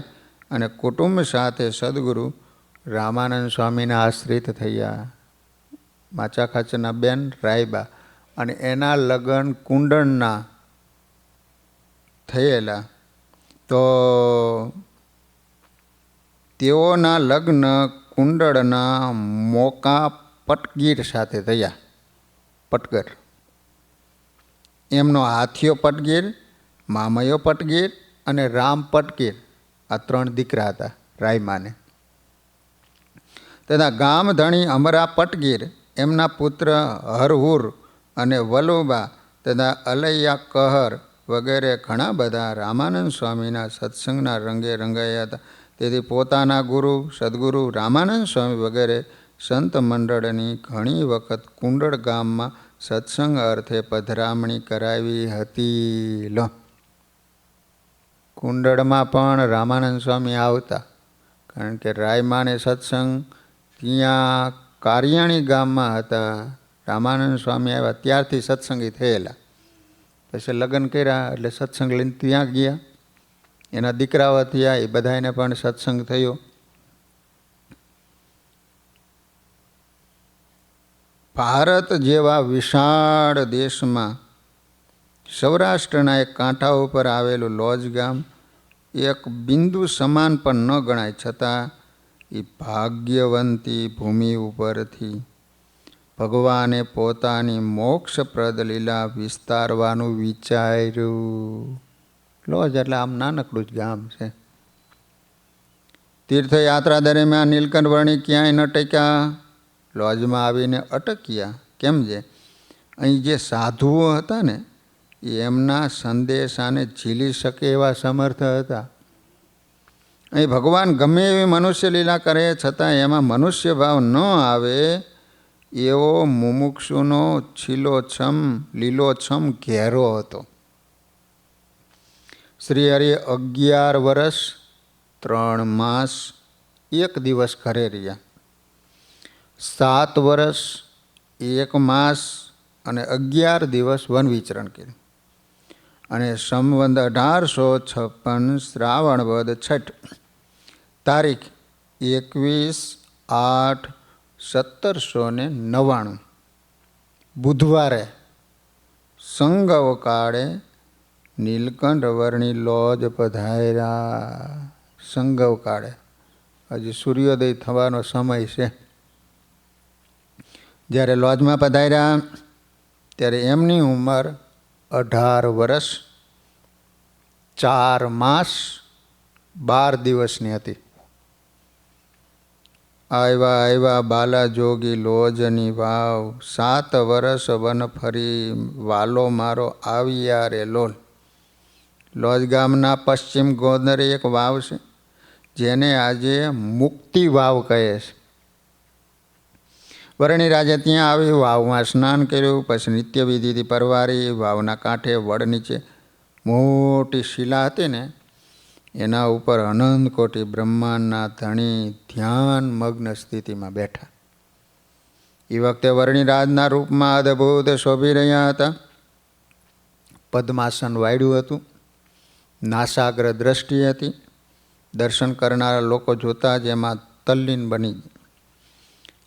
અને કુટુંબ સાથે સદગુરુ રામાનંદ સ્વામીના આશ્રિત થયા. માચા ખાચરના બેન રાયબા અને એના લગ્ન કુંડળના થયેલા. તો તેઓના લગ્ન કુંડળના મોકા પટગીર સાથે થયા. પટગર એમનો હાથીઓ પટગીર, મામયો પટગીર અને રામ પટગીર, આ 3 દીકરા હતા રાયમાને. તથા ગામધણી અમરા પટગીર, એમના પુત્ર હરહુર અને વલુબા તથા અલૈયા કહર વગેરે ઘણા બધા રામાનંદ સ્વામીના સત્સંગના રંગે રંગાયા હતા. તેથી પોતાના ગુરુ સદગુરુ રામાનંદ સ્વામી વગેરે સંત મંડળની ઘણી વખત કુંડળ ગામમાં સત્સંગ અર્થે પધરામણી કરાવી હતી. લો, કુંડળમાં પણ રામાનંદ સ્વામી આવતા, કારણ કે રાયમાને સત્સંગ ત્યાં કારિયાણી ગામમાં હતા. રામાનંદ સ્વામી આવ્યા ત્યારથી સત્સંગી થયેલા. પછી લગ્ન કર્યા એટલે સત્સંગ લઈને ત્યાં ગયા. એના દીકરાઓ થયા, એ બધાને પણ સત્સંગ થયો. ભારત જેવા વિશાળ દેશમાં સૌરાષ્ટ્રના એક કાંઠા ઉપર આવેલું લોજ ગામ એક બિંદુ સમાન પણ ન ગણાય, છતાં એ ભાગ્યવંતી ભૂમિ ઉપરથી ભગવાને પોતાની મોક્ષપ્રદ લીલા વિસ્તારવાનું વિચાર્યું. લોજ એટલે આમ નાનકડું જ ગામ છે. તીર્થયાત્રા દરમિયાન નીલકંઠ વર્ણી ક્યાંય ન ટક્યા, લોજમાં આવીને અટક્યા. કેમ છે, અહીં જે સાધુઓ હતા ને એ એમના સંદેશાને ઝીલી શકે એવા સમર્થ હતા. અહીં ભગવાન ગમે એવી મનુષ્ય લીલા કરે, છતાં એમાં મનુષ્ય ભાવ ન આવે એવો મુમુક્ષુનો લીલોછમ ઘેરો હતો. શ્રી હરિ 11 વર્ષ 3 માસ 1 દિવસ ઘરે રહ્યા. 7 વર્ષ 1 માસ અને 11 દિવસ વન વિચરણ કર્યું. અને સંવંત 1856 શ્રાવણ વદ છઠ તારીખ 21/8/1799 બુધવારે સંગવ કાળે નીલકંઠ વર્ણી લોજ પધાર્યા. સંગવ કાળે હજી સૂર્યોદય થવાનો સમય છે. જ્યારે લોજમાં પધાર્યા ત્યારે એમની ઉંમર 18 વર્ષ 4 માસ 12 દિવસની હતી. આવ્યા બાલા જોગી લોજની વાવ, 7 વર્ષ વન ફરી વાલો મારો આવ્યા રે લોલ. લોજ ગામના પશ્ચિમ ગોંદરે એક વાવ છે, જેને આજે મુક્તિ વાવ કહે છે. વર્ણિરાજે ત્યાં આવી વાવમાં સ્નાન કર્યું. પછી નિત્ય વિધિથી પરવારી વાવના કાંઠે વડ નીચે મોટી શિલા હતી ને, એના ઉપર અનંત કોટી બ્રહ્માંડના ધણી ધ્યાન મગ્ન સ્થિતિમાં બેઠા. એ વખતે વર્ણિરાજના રૂપમાં અદ્ભુત શોભી રહ્યા હતા. પદ્માસન વાળ્યું હતું, નાસાગ્ર દ્રષ્ટિ હતી. દર્શન કરનારા લોકો જોતા જ એમાં તલ્લીન બની ગયા.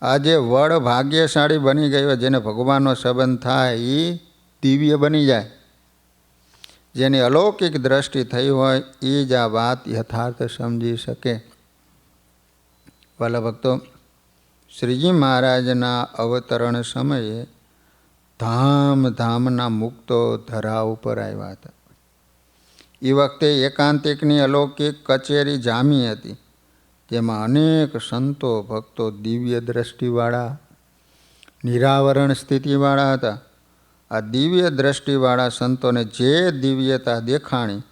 આજે વડ ભાગ્યશાળી બની ગયો. જેને ભગવાનનો સંબંધ થાય એ દિવ્ય બની જાય. જેની અલૌકિક દ્રષ્ટિ થઈ હોય એ જ આ વાત યથાર્થ સમજી શકે. વાલા ભક્તો, શ્રીજી મહારાજના અવતરણ સમયે ધામના મુક્તો ધરા ઉપર આવ્યા હતા. એ વખતે એકાંતિકની અલૌકિક કચેરી જામી હતી, જેમાં અનેક સંતો ભક્તો દિવ્ય દ્રષ્ટિવાળા, નિરાવરણ સ્થિતિવાળા હતા. આ દિવ્ય દ્રષ્ટિવાળા સંતોને જે દિવ્યતા દેખાણી,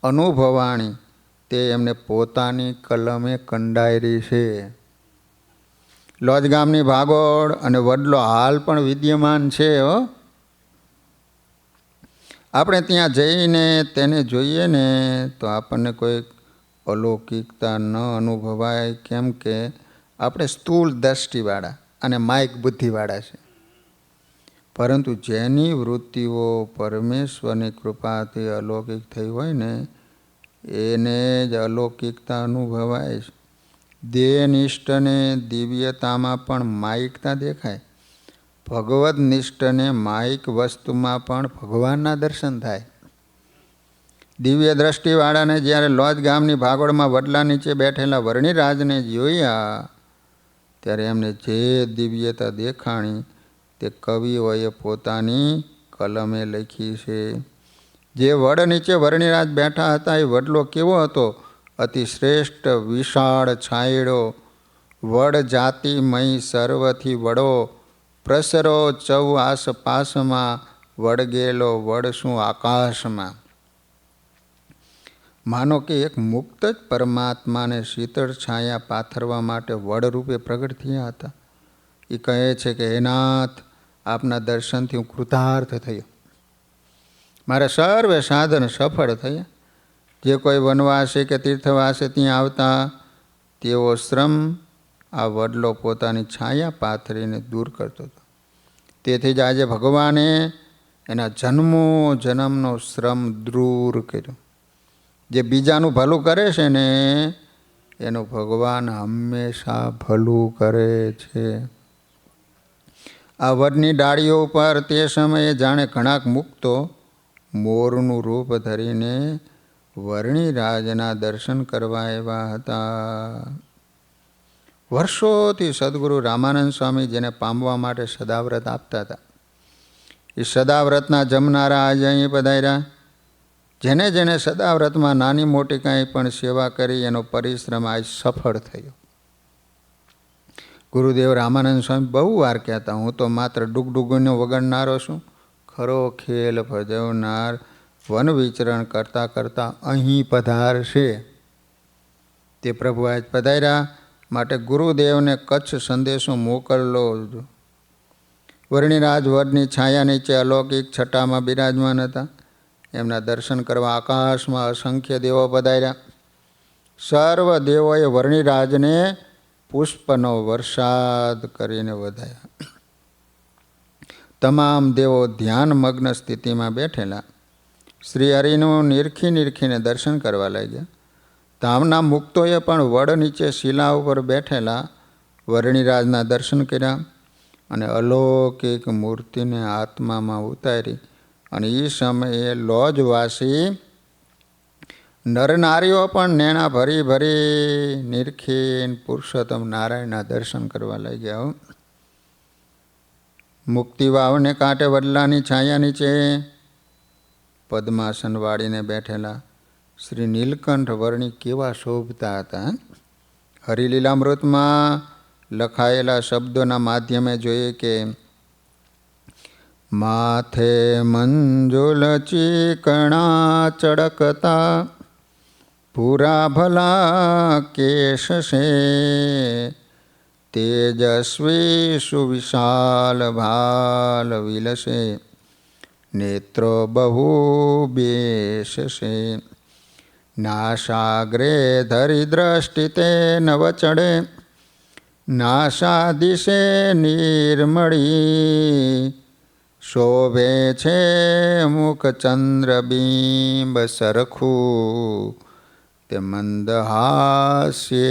અનુભવાણી, તે એમને પોતાની કલમે કંડાયેલી છે. લોજ ગામની ભાગોળ અને વડલો હાલ પણ વિદ્યમાન છે. આપણે ત્યાં જઈને તેને જોઈએ ને તો આપણને કોઈ અલૌકિકતા ન અનુભવાય, કેમ કે આપણે સ્થૂળ દ્રષ્ટિવાળા અને માઇક બુદ્ધિવાળા છે. પરંતુ જેની વૃત્તિઓ પરમેશ્વરની કૃપાથી અલૌકિક થઈ હોય ને એને જ અલૌકિકતા અનુભવાય છે. દેહનિષ્ઠને દિવ્યતામાં પણ માયિકતા દેખાય, ભગવદ નિષ્ઠને માયિક વસ્તુમાં પણ ભગવાનના દર્શન થાય. દિવ્ય દ્રષ્ટિવાળાને જ્યારે લોજ ગામની ભાગોળમાં વડલા નીચે બેઠેલા વર્ણિરાજને જોયા ત્યારે એમને જે દિવ્યતા દેખાણી તે કવિઓએ પોતાની કલમે લખી છે. જે વડ નીચે વર્ણિરાજ બેઠા હતા એ વડલો કેવો હતો? અતિ શ્રેષ્ઠ વિશાળ છાંયડો, વડ જાતિમય સર્વથી વડો, પ્રસરો ચૌ આસપાસમાં, વડગેલો વડ શું આકાશમાં. માનો કે એક મુક્ત જ પરમાત્માને શીતળ છાયા પાથરવા માટે વડ રૂપે પ્રગટ થયા હતા. એ કહે છે કે હે નાથ, આપના દર્શનથી હું કૃતાર્થ થયો, મારા સર્વે સાધન સફળ થયા. જે કોઈ વનવાસી કે તીર્થવાસી ત્યાં આવતા તેવો શ્રમ આ વડલો પોતાની છાયા પાથરીને દૂર કરતો હતો. તેથી જ આજે ભગવાને એના જન્મો જન્મનો શ્રમ દૂર કર્યો. જે બીજાનું ભલું કરે છે ને એનું ભગવાન હંમેશા ભલું કરે છે. આ વડની ડાળીઓ ઉપર તે સમયે જાણે ઘણાક મુક્તો મોરનું રૂપ ધરીને વર્ણિરાજના દર્શન કરવા આવ્યા હતા. વર્ષોથી સદગુરુ રામાનંદ સ્વામી જેને પામવા માટે સદાવ્રત આપતા હતા, એ સદાવ્રતના જમનારા આજે અહીં પધાર્યા. જેને જેને સદાવ્રતમાં નાની મોટી કાંઈ પણ સેવા કરી એનો પરિશ્રમ આજ સફળ થયો. ગુરુદેવ રામાનંદ સ્વામી બહુ વાર કહેતા, હું તો માત્ર ડુગડુગીનો વગાડનારો છું, ખરો ખેલ ભજવનાર વન વિચરણ કરતાં કરતાં અહીં પધારશે. તે પ્રભુ આજ પધાર્યા માટે ગુરુદેવને કચ્છ સંદેશો મોકલલો. વર્ણિરાજ વડની છાયા નીચે અલૌકિક છટામાં બિરાજમાન હતા. એમના દર્શન કરવા આકાશમાં અસંખ્ય દેવો પધાર્યા. સર્વ દેવોએ વર્ણિરાજને પુષ્પનો વરસાદ કરીને વધાયા. તમામ દેવો ધ્યાનમગ્ન સ્થિતિમાં બેઠેલા શ્રી હરિનું નિરખીને દર્શન કરવા લાગ્યા. ધામના મુક્તોએ પણ વડ નીચે શિલા ઉપર બેઠેલા વર્ણિરાજના દર્શન કર્યા અને અલૌકિક મૂર્તિને આત્મામાં ઉતારી. અને એ સમયે લોજવાસી નરનારીઓ પણ નેણા ભરી ભરી નિરખીન પુરુષોત્તમ નારાયણના દર્શન કરવા લાગ્યા. મુક્તિ વાવને કાંઠે વડલાની છાયા નીચે પદ્માસન વાળીને બેઠેલા શ્રી નીલકંઠ વર્ણિ કેવા શોભતા હતા. હરિલીલામૃતમાં લખાયેલા શબ્દોના માધ્યમે જોઈએ કે માથે મંજુલ ચીકણા ચડકતા, પૂરા ભલા કેશ છે, તેજસ્વી સુવિશાલ ભાલ વિલસે, નેત્રો બહુ બેશ છે, નાસાગ્રે ધરી દ્રષ્ટિ તે નવ ચડે, નાસા દિશે નિર્મળી, શોભે છે મુખ ચંદ્રબિંબ સરખું, તે મંદહાસ્યે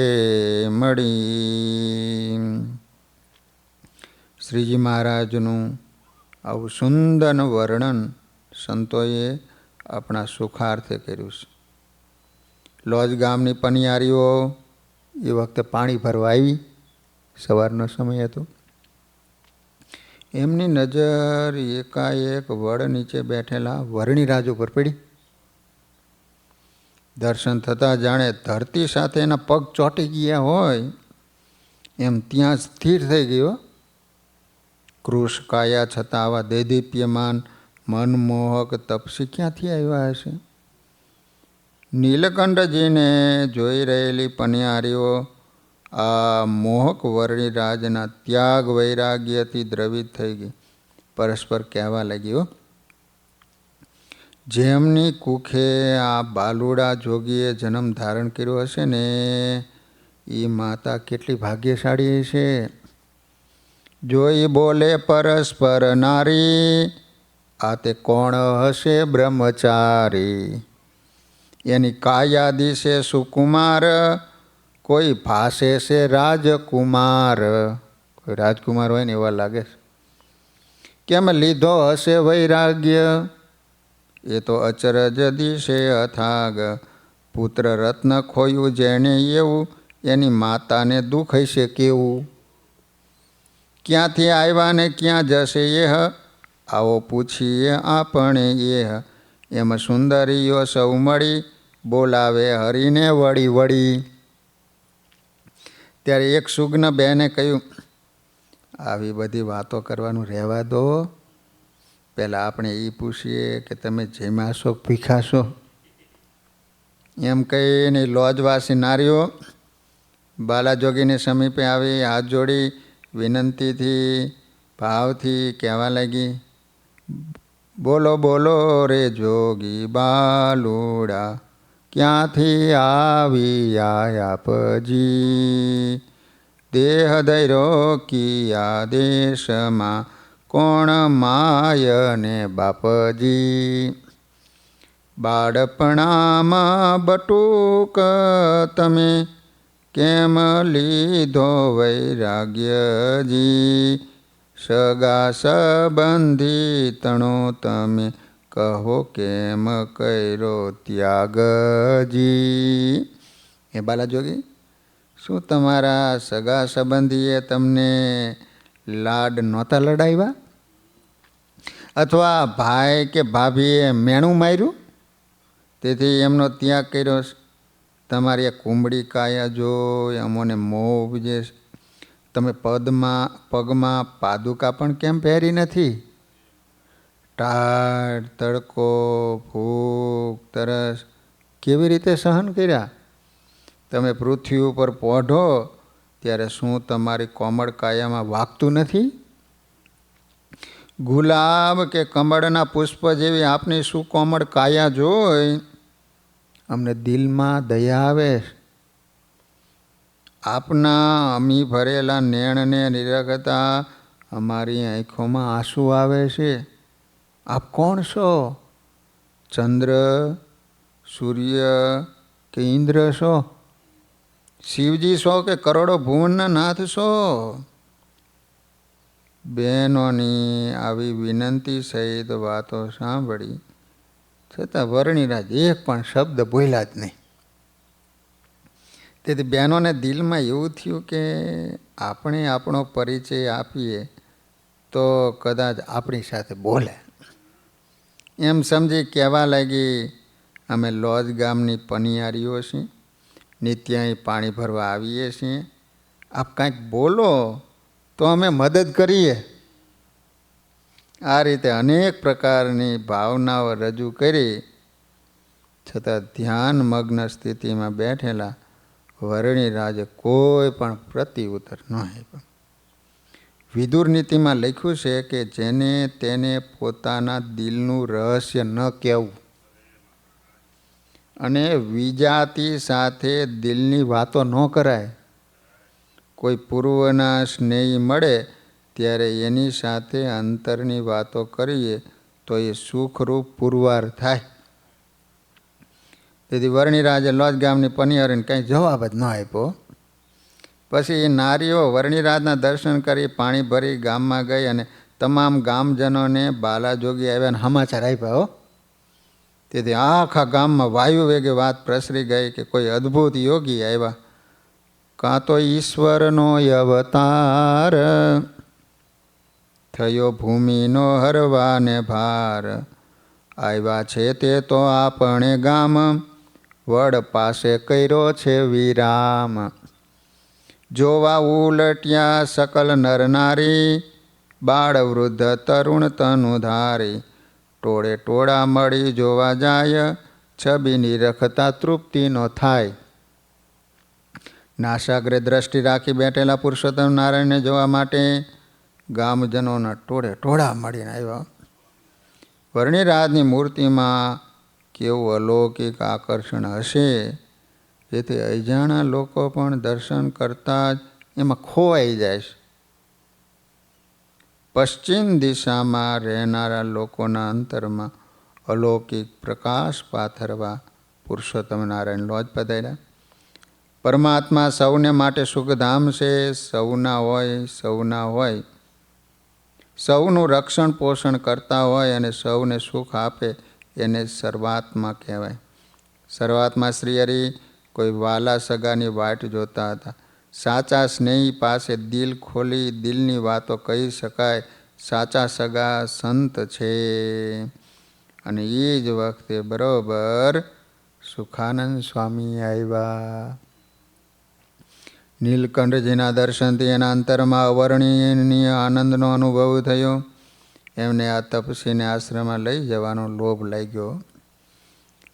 મળી. શ્રીજી મહારાજનું આવું સુંદર વર્ણન સંતોએ આપણા સુખાર્થે કર્યું છે. લોજ ગામની પનિયારીઓ એ વખતે પાણી ભરવા આવી, સવારનો સમય હતો. એમની નજર એકાએક વડ નીચે બેઠેલા વર્ણિરાજ ઉપર પડી. દર્શન થતાં જાણે ધરતી સાથે એના પગ ચોંટી ગયા હોય એમ ત્યાં સ્થિર થઈ ગયો. કૃશ કાયા છતાં આવા દૈદીપ્યમાન મનમોહક તપસી ક્યાંથી આવ્યા હશે? નીલકંઠજીને જોઈ રહેલી પનિયારીઓ આ મોહક વરણીરાજના ત્યાગ વૈરાગ્યથી દ્રવિત થઈ ગઈ. પરસ્પર કહેવા લાગ્યો, જેમની કુખે આ બાલુડા જોગીએ જન્મ ધારણ કર્યો હશે ને એ માતા કેટલી ભાગ્યશાળી છે. જોઈ બોલે પરસ્પર નારી, આ તે કોણ હશે બ્રહ્મચારી. એની કાયા દિશે સુકુમાર, કોઈ ભાષે છે રાજકુમાર. કોઈ રાજકુમાર હોય ને એવા લાગે છે. કેમ લીધો હશે વૈરાગ્ય, એ તો અચરજ દિશે અથાગ. પુત્ર રત્ન ખોયું જેણે એવું, એની માતાને દુઃખ હશે કેવું. ક્યાંથી આવ્યા ને ક્યાં જશે એહ, આવો પૂછીએ આપણે એહ. એમ સુંદરીઓ સૌ મળી, બોલાવે હરીને વળી વળી. ત્યારે એક સુગ્ન બહેને કહ્યું, આવી બધી વાતો કરવાનું રહેવા દો. પહેલાં આપણે એ પૂછીએ કે તમે જમ્યા છો ભીખા છો? એમ કહીને લોજવાસી નારીઓ બાલાજોગીની સમીપે આવી હાથ જોડી વિનંતીથી ભાવથી કહેવા લાગી, બોલો બોલો રે જોગી બાલુડા, ક્યાંથી આવી આપજી. દેહ ધૈર્યો કિયા દેશમાં, કોણ માય ને બાપજી. બાળપણામાં બટુક તમે, કેમ લીધો વૈરાગ્યજી. સગા સંબંધી તણો તમે, કહો કેમ કર્યો ત્યાગજી. હે બાલાજોગી, શું તમારા સગા સંબંધીએ તમને લાડ નહોતા લડાવ્યા? અથવા ભાઈ કે ભાભીએ મેણું માર્યું તેથી એમનો ત્યાગ કર્યો? તમારી આ કુંબળી કાયા જોઈ અમોને મોહ ઉપજે. તમે પગમાં પાદુકા પણ કેમ પહેરી નથી? ટાઢ, તડકો, ભૂખ, તરસ કેવી રીતે સહન કર્યા? તમે પૃથ્વી ઉપર પોઢો ત્યારે શું તમારી કોમળ કાયામાં વાગતું નથી? ગુલાબ કે કમળના પુષ્પ જેવી આપની શું કોમળ કાયા જોઈ અમને દિલમાં દયા આવે. આપના અમી ભરેલા નેણને નિરખતા અમારી આંખોમાં આંસુ આવે છે. આપ કોણ છો? ચંદ્ર, સૂર્ય કે ઇન્દ્ર છો? શિવજી છો કે કરોડો ભુવનના નાથ છો? બહેનોની આવી વિનંતી સહિત વાતો સાંભળી છતાં વરણીરાજ એક પણ શબ્દ બોલ્યા જ નહીં. તેથી બહેનોને દિલમાં એવું થયું કે આપણે આપણો પરિચય આપીએ તો કદાચ આપણી સાથે બોલે. એમ સમજી કહેવા લાગી, અમે લોજ ગામની પનિયારીઓ છીએ, નિત્યાય પાણી ભરવા આવીએ છીએ. આપ કાંઈક બોલો તો અમે મદદ કરીએ. આ રીતે અનેક પ્રકારની ભાવનાઓ રજૂ કરી છતાં ધ્યાનમગ્ન સ્થિતિમાં બેઠેલા વરણીરાજે કોઈ પણ પ્રત્યુત્તર ન આપ્યો. વિદુર નીતિમાં લખ્યું છે કે જેને તેને પોતાના દિલનું રહસ્ય ન કહેવું અને વિજાતિ સાથે દિલની વાતો ન કરાય. કોઈ પૂર્વના સ્નેહી મળે ત્યારે એની સાથે અંતરની વાતો કરીએ તો એ સુખરૂપ પુરવાર થાય. તેથી વરણીરાજે લોજ ગામની પનિયારીને કંઈ જવાબ જ ન આપ્યો. પછી એ નારીઓ વરણીરાજના દર્શન કરી પાણી ભરી ગામમાં ગઈ અને તમામ ગામજનોને બાલાજોગી આવ્યા અને સમાચાર આપ્યા. તેથી આખા ગામમાં વાયુ વેગે વાત પ્રસરી ગઈ કે કોઈ અદ્ભુત યોગી આવ્યા, કાં તો ઈશ્વરનો અવતાર થયો ભૂમિનો હરવાને ભાર. આવ્યા છે તે તો આપણે ગામ વડ પાસે કર્યો છે વિરામ. જોવા ઉલટ્યા સકલ નરનારી, બાળ વૃદ્ધ તરુણ તનુ ધારી. ટોળે ટોળા મળી જોવા જાય, છબીની રખતા તૃપ્તિ નો થાય. નાસાગ્રે દ્રષ્ટિ રાખી બેઠેલા પુરુષોત્તમ નારાયણને જોવા માટે ગામજનોના ટોળે ટોળા મળીને આવ્યા. વર્ણિરાજની મૂર્તિમાં કેવું અલૌકિક આકર્ષણ હશે, જેથી અજાણા લોકો પણ દર્શન કરતા જ એમાં ખોવાઈ જાય છે. પશ્ચિમ દિશામાં રહેનારા લોકોના અંતરમાં અલૌકિક પ્રકાશ પાથરવા પુરુષોત્તમ નારાયણ લોજ પધાર્યા. પરમાત્મા સૌને માટે સુખધામ છે. સૌના હોય સૌનું રક્ષણ પોષણ કરતા હોય અને સૌને સુખ આપે એને સર્વાત્મા કહેવાય. સર્વાત્મા શ્રી હરિ કોઈ વાલા સગાની વાટ જોતા હતા. સાચા સ્નેહી પાસે દિલ ખોલી દિલની વાતો કહી શકાય. સાચા સગા સંત છે. અને એ જ વખતે બરોબર સુખાનંદ સ્વામી આવ્યા. નીલકંઠજીના દર્શનથી એના અંતરમાં અવર્ણનીય આનંદનો અનુભવ થયો. એમને આ તપસ્વીને આશ્રમમાં લઈ જવાનો લોભ લાગ્યો.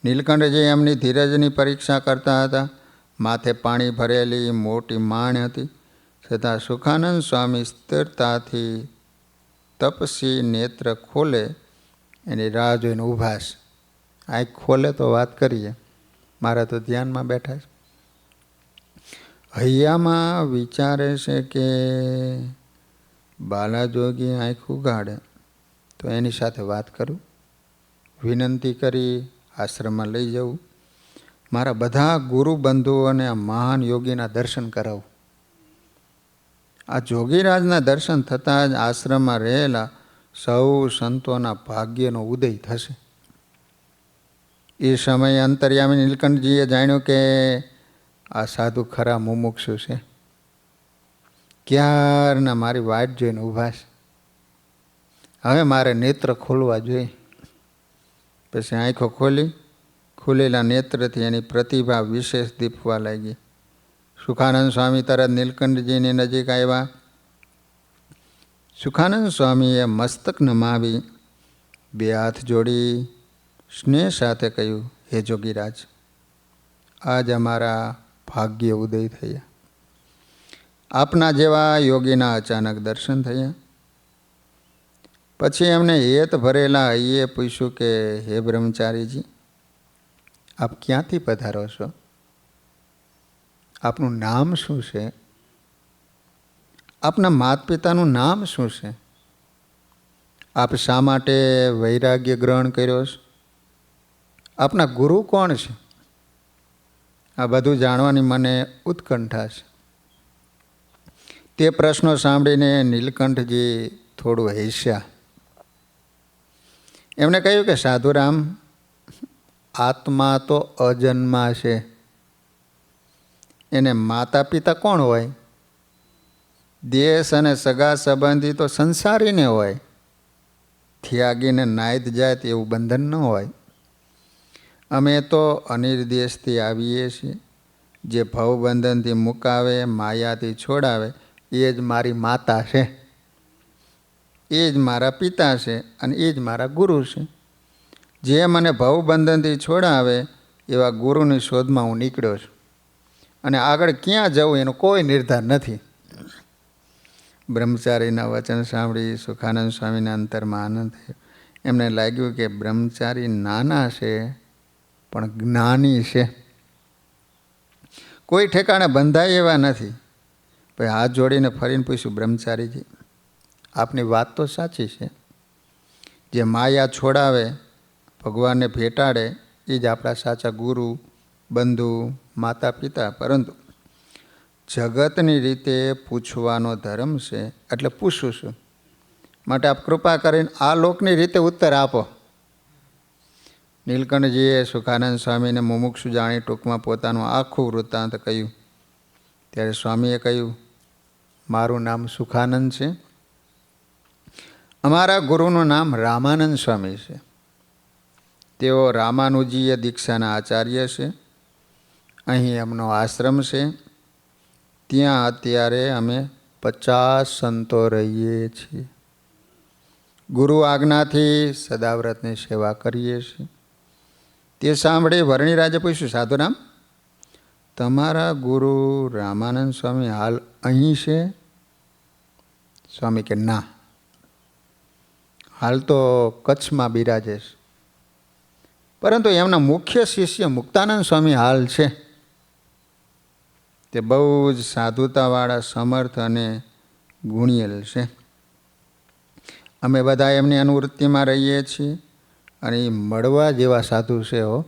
નીલકંઠજી એમની ધીરજની પરીક્ષા કરતા હતા. માથે પાણી ભરેલી મોટી માણ હતી, છતાં સુખાનંદ સ્વામી સ્થિરતાથી તપસ્વી નેત્ર ખોલે એની રાહ જોઈને ઊભા છે. આંખ ખોલે તો વાત કરીએ, મારા તો ધ્યાનમાં બેઠા છે. હૈયામાં વિચારે છે કે બાલાજોગી આંખ ઉગાડે તો એની સાથે વાત કરું, વિનંતી કરી આશ્રમમાં લઈ જવું, મારા બધા ગુરુ બંધુઓને આ મહાન યોગીના દર્શન કરાવું. આ જોગીરાજના દર્શન થતાં જ આશ્રમમાં રહેલા સૌ સંતોના ભાગ્યનો ઉદય થશે. એ સમયે અંતર્યામી નીલકંઠજીએ જાણ્યું કે આ સાધુ ખરા મુમુક્ષુ છે. ક્યારના મારી વાટ જોઈને ઊભા છે. હવે મારે નેત્ર ખોલવા જોઈએ. પછી આંખો ખુલેલા નેત્રથી એની પ્રતિભા વિશેષ દીપવા લાગી. સુખાનંદ સ્વામી તરત નીલકંઠજીની નજીક આવ્યા. સુખાનંદ સ્વામીએ મસ્તક નમાવી બે હાથ જોડી સ્નેહ સાથે કહ્યું, હે જોગીરાજ, આજ અમારા ભાગ્ય ઉદય થયા. આપના જેવા યોગીના અચાનક દર્શન થયા. પછી એમને હેત ભરેલા હૈયે પૂછ્યું કે હે બ્રહ્મચારીજી, આપ ક્યાંથી પધારો છો? આપનું નામ શું છે? આપના માતા પિતાનું નામ શું છે? આપ શા માટે વૈરાગ્ય ગ્રહણ કર્યો છે? આપના ગુરુ કોણ છે? આ બધું જાણવાની મને ઉત્કંઠા છે. તે પ્રશ્નો સાંભળીને નીલકંઠજી થોડું હસ્યા. એમણે કહ્યું કે સાધુરામ, આત્મા તો અજન્મા છે. એને માતા પિતા કોણ હોય? દેશ અને સગા સંબંધી તો સંસારીને હોય. ત્યાગીને નાયત જાય એવું બંધન ન હોય. અમે તો અનિર્દેશથી આવીએ છીએ. જે ભવબંધનથી મુકાવે, માયાથી છોડાવે, એ જ મારી માતા છે, એ જ મારા પિતા છે અને એ જ મારા ગુરુ છે. જે મને ભવબંધનથી છોડાવે એવા ગુરુની શોધમાં હું નીકળ્યો છું અને આગળ ક્યાં જવું એનો કોઈ નિર્ધાર નથી. બ્રહ્મચારીના વચન સાંભળી સુખાનંદ સ્વામીના અંતરમાં આનંદ થયો. એમને લાગ્યું કે બ્રહ્મચારી નાના છે પણ જ્ઞાની છે, કોઈ ઠેકાણે બંધાય એવા નથી. પછી હાથ જોડીને ફરીને પૂછ્યું, બ્રહ્મચારીજી, આપની વાત તો સાચી છે. જે માયા છોડાવે, ભગવાનને ભેટાડે, એ જ આપણા સાચા ગુરુ, બંધુ, માતા પિતા. પરંતુ જગતની રીતે પૂછવાનો ધર્મ છે, એટલે પૂછું છું. માટે આપ કૃપા કરીને આ લોકની રીતે ઉત્તર આપો. નીલકંઠજીએ સુખાનંદ સ્વામીને મુમુક્ષુ જાણી ટૂંકમાં પોતાનું આખું વૃત્તાંત કહ્યું. ત્યારે સ્વામીએ કહ્યું, મારું નામ સુખાનંદ છે. અમારા ગુરુનું નામ રામાનંદ સ્વામી છે. તેઓ રામાનુજીય દીક્ષાના આચાર્ય છે. અહીં એમનો આશ્રમ છે. ત્યાં અત્યારે અમે 50 સંતો રહીએ છીએ. ગુરુ આજ્ઞાથી સદાવ્રતની સેવા કરીએ છીએ. તે સાંભળી વર્ણિરાજે પૂછ્યું, સાધુરામ, તમારા ગુરુ રામાનંદ સ્વામી હાલ અહીં છે? સ્વામી કે ના, હાલ તો કચ્છમાં બિરાજે છે, પરંતુ એમના મુખ્ય શિષ્ય મુક્તાનંદ સ્વામી હાલ છે. તે બહુ જ સાધુતાવાળા, સમર્થ અને ગુણિયેલ છે. અમે બધા એમની અનુવૃત્તિમાં રહીએ છીએ અને એ મળવા જેવા સાધુ છે હો.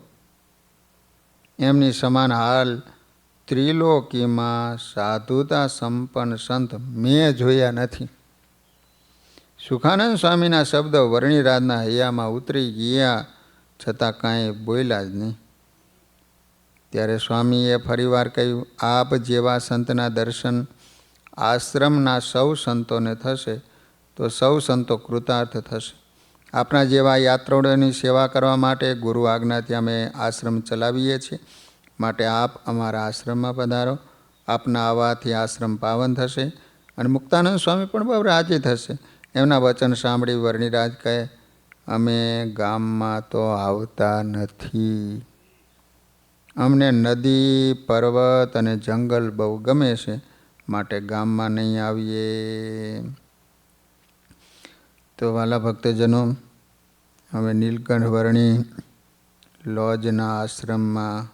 એમની સમાન હાલ ત્રિલોકીમાં સાધુતા સંપન્ન સંત મેં જોયા નથી. સુખાનંદ સ્વામીના શબ્દ વર્ણિરાજના હૈયામાં ઉતરી ગયા છતાં કાંઈ બોલ્યા જ નહીં. ત્યારે સ્વામીએ ફરીવાર કહ્યું, આપ જેવા સંતના દર્શન આશ્રમના સૌ સંતોને થશે તો સૌ સંતો કૃતાર્થ થશે. આપણા જેવા યાત્રાળુઓની સેવા કરવા માટે ગુરુ આજ્ઞાથી અમે આશ્રમ ચલાવીએ છીએ. માટે આપ અમારા આશ્રમમાં પધારો. આપના આવવાથી આશ્રમ પાવન થશે. અને મુક્તાનંદ સ્વામી પણ બહુ રાજી થશે. એમના વચન સાંભળી વર્ણિરાજ કહે, અમે ગામમાં તો આવતા નથી. અમને નદી, પર્વત અને જંગલ બહુ ગમે છે, માટે ગામમાં નહીં આવીએ. તો વાલા ભક્તજનો, હવે નીલકંઠ વર્ણી લોજના આશ્રમમાં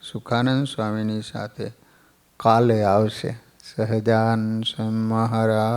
સુખાનંદ સ્વામીની સાથે કાલે આવશે. સહજાનંદ સ્વામી મહારાજની